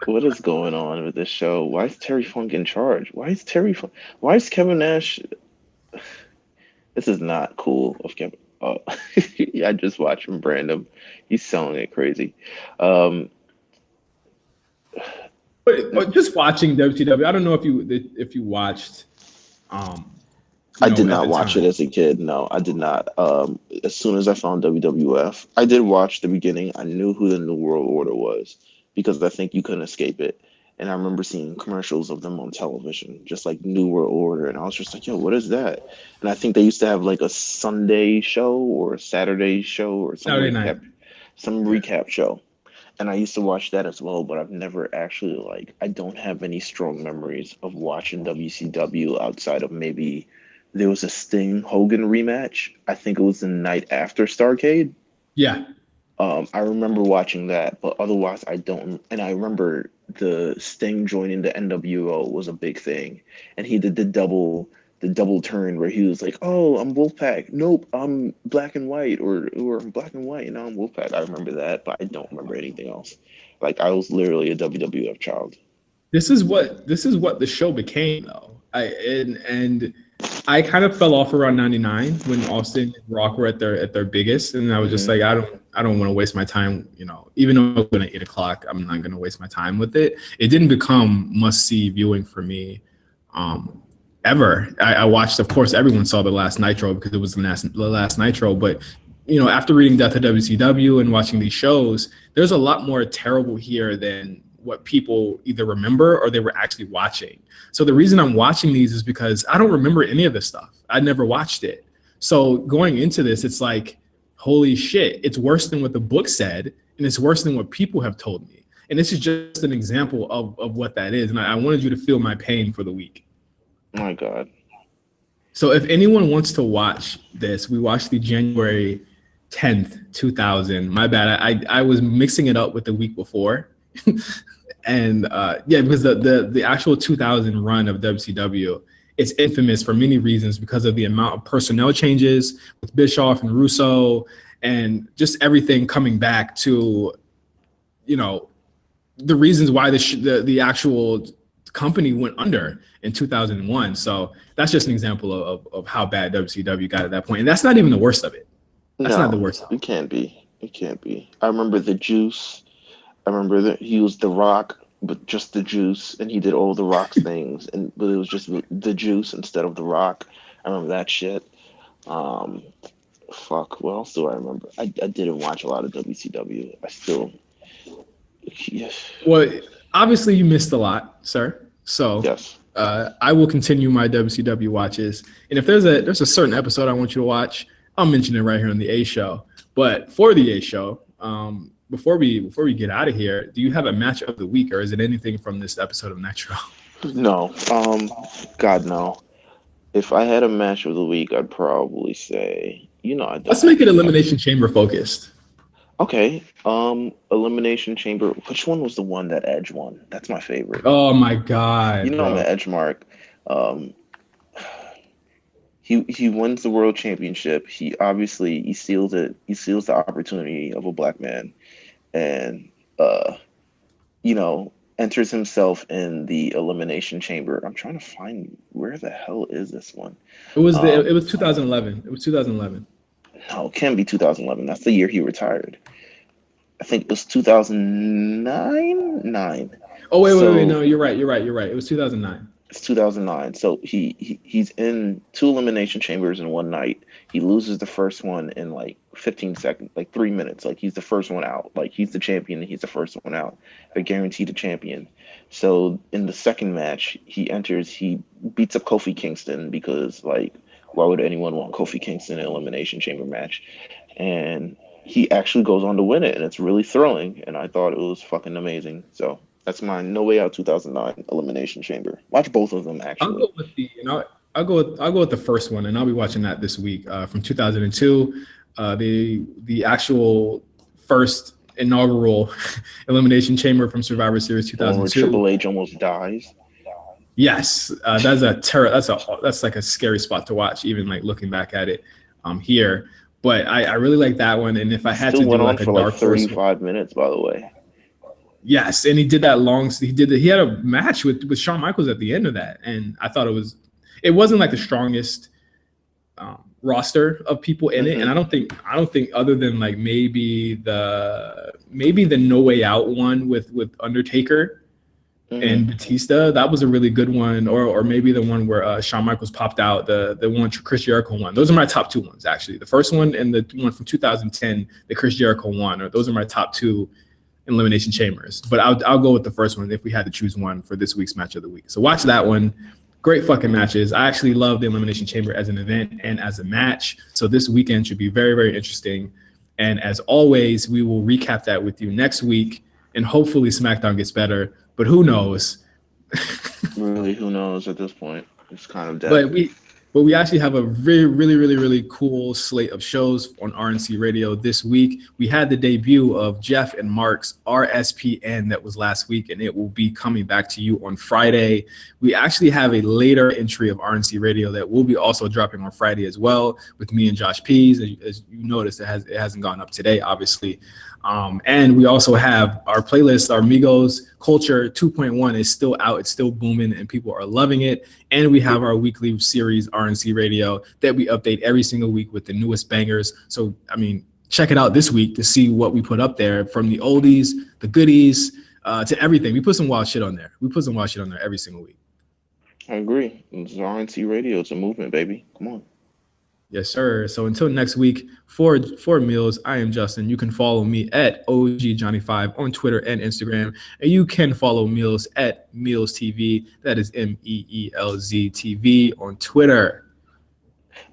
What is going on with this show? Why is Terry Funk in charge? Why is Kevin Nash? This is not cool of Kevin. Oh, yeah, I just watched him, Brandon. He's selling it crazy. Um, But just watching WCW, I don't know if you watched, um, I did at not the watch it time. as a kid. No, I did not. As soon as I found WWF, I did watch the beginning. I knew who the New World Order was because I think you couldn't escape it. And I remember seeing commercials of them on television, just like New World Order. And I was just like, yo, what is that? And I think they used to have like a Sunday show or a Saturday show or Saturday night. some Yeah. recap show. And I used to watch that as well, but I've never actually like I don't have any strong memories of watching WCW outside of maybe there was a Sting Hogan rematch. I think it was the night after Starcade. Yeah. I remember watching that, but otherwise I don't. And I remember the Sting joining the NWO was a big thing, and he did the double turn where he was like, "Oh, I'm Wolfpack. Nope, I'm black and white, or I'm black and white, and now I'm Wolfpack." I remember that, but I don't remember anything else. Like I was literally a WWF child. This is what the show became though. And I kind of fell off around 99 when Austin and Rock were at their biggest, and I was just Hmm. like, I don't want to waste my time. Even though it's going to 8 o'clock, I'm not going to waste my time with it. It didn't become must see viewing for me, um, ever. I watched, of course, everyone saw the last Nitro because it was the last Nitro, but after reading Death of WCW and watching these shows, there's a lot more terrible here than what people either remember or they were actually watching. So the reason I'm watching these is because I don't remember any of this stuff. I never watched it. So going into this, it's like, holy shit, it's worse than what the book said, and it's worse than what people have told me. And this is just an example of what that is. And I wanted you to feel my pain for the week. My God. So if anyone wants to watch this, we watched the January 10th, 2000. My bad. I was mixing it up with the week before. And yeah, because the actual 2000 run of WCW is infamous for many reasons because of the amount of personnel changes with Bischoff and Russo and just everything coming back to, the reasons why the actual company went under in 2001. So that's just an example of how bad WCW got at that point. And that's not even the worst of it. That's not the No, worst of it. it can't be. It can't be. I remember the Juice. I remember that he was The Rock, but just the Juice, and he did all the Rock's things, but it was just the Juice instead of The Rock. I remember that shit. Um, Fuck. What else do I remember? I didn't watch a lot of WCW. I still, yes, Well, obviously you missed a lot, sir. So yes. I will continue my WCW watches. And if there's a certain episode I want you to watch, I'll mention it right here on the A Show. But for the A Show, before we get out of here, do you have a match of the week, or is it anything from this episode of Nitro? No. God no. If I had a match of the week, I'd probably say, I Let's don't make it really have. Elimination Chamber focused. Okay. Elimination Chamber. Which one was the one that Edge won? That's my favorite. Oh my God, On the bro. Edge mark. Um, he wins the world championship. He seals it. He seals the opportunity of a black man, and uh, enters himself in the elimination chamber. I'm trying to find where the hell is this one. It Um, was 2011. It was 2011. no, it can't be 2011. That's the year he retired. I think it was 2009. Nine. Oh wait. So No, you're right. It was 2009. it's 2009. So he's in two elimination chambers in one night. He loses the first one in like 15 seconds, like 3 minutes. Like he's the first one out. Like he's the champion and he's the first one out. They're guaranteed a champion. So in the second match, he enters. He beats up Kofi Kingston because like why would anyone want Kofi Kingston in an elimination chamber match? And he actually goes on to win it, and it's really thrilling. And I thought it was fucking amazing. So that's mine. No Way Out 2009 Elimination Chamber. Watch both of them I'll actually. go with I'll go with the first one, and I'll be watching that this week from 2002. The actual first inaugural Elimination Chamber from Survivor Series The one where 2002. Triple H almost dies. Yes, that's like a scary spot to watch, even like looking back at it here. But I really like that one, and if I It had still to do went on like a for like dark horse one, 35 minutes, by the way. yes, and he did that long. He had a match with Shawn Michaels at the end of that, and I thought it wasn't like the strongest roster of people in it, and I don't think other than like maybe the No Way Out one with Undertaker and Batista, that was a really good one, or maybe the one where Shawn Michaels popped out, the one Chris Jericho one. Those are my top two ones, actually. The first one and the one from 2010, the Chris Jericho one, or those are my top two Elimination Chambers. But I'll go with the first one if we had to choose one for this week's match of the week. So watch that one. Great fucking matches. I actually love the Elimination Chamber as an event and as a match. So this weekend should be very, very interesting. And as always, we will recap that with you next week, and hopefully SmackDown gets better. But who knows? Really, who knows at this point? It's kind of dead. But we actually have a really cool slate of shows on RNC Radio this week. We had the debut of Jeff and Mark's RSPN that was last week, and it will be coming back to you on Friday. We actually have a later entry of RNC Radio that will be also dropping on Friday as well with me and Josh Pease. As you noticed, it hasn't gone up today, obviously. And we also have our playlist, our Migos Culture 2.1 is still out. It's still booming and people are loving it. And we have our weekly series, RNC Radio, that we update every single week with the newest bangers. So, I mean, check it out this week to see what we put up there, from the oldies, the goodies, to everything. We put some wild shit on there. We put some wild shit on there every single week. I agree. It's RNC Radio. It's a movement, baby. Come on. Yes, sir. So until next week, for Meelz, I am Justin. You can follow me at OGJohnny5 on Twitter and Instagram. And you can follow Meelz at Meelz TV. That is MEELZ TV on Twitter.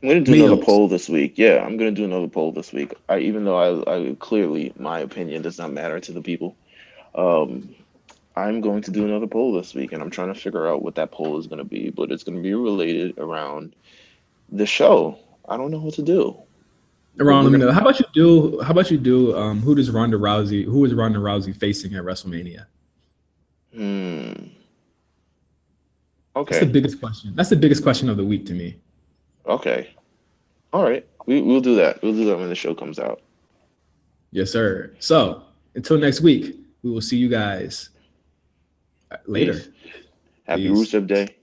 I'm going to do another poll this week. Yeah, I'm going to do another poll this week. Even though I clearly, my opinion does not matter to the people. I'm going to do another poll this week, and I'm trying to figure out what that poll is going to be. But it's going to be related around the show. I don't know what to do. How about you do who is Ronda Rousey facing at WrestleMania? Okay. That's the biggest question. That's the biggest question of the week to me. Okay. All right. We'll do that. We'll do that when the show comes out. Yes, sir. So until next week, we will see you guys later. Peace. Happy Rusev Day.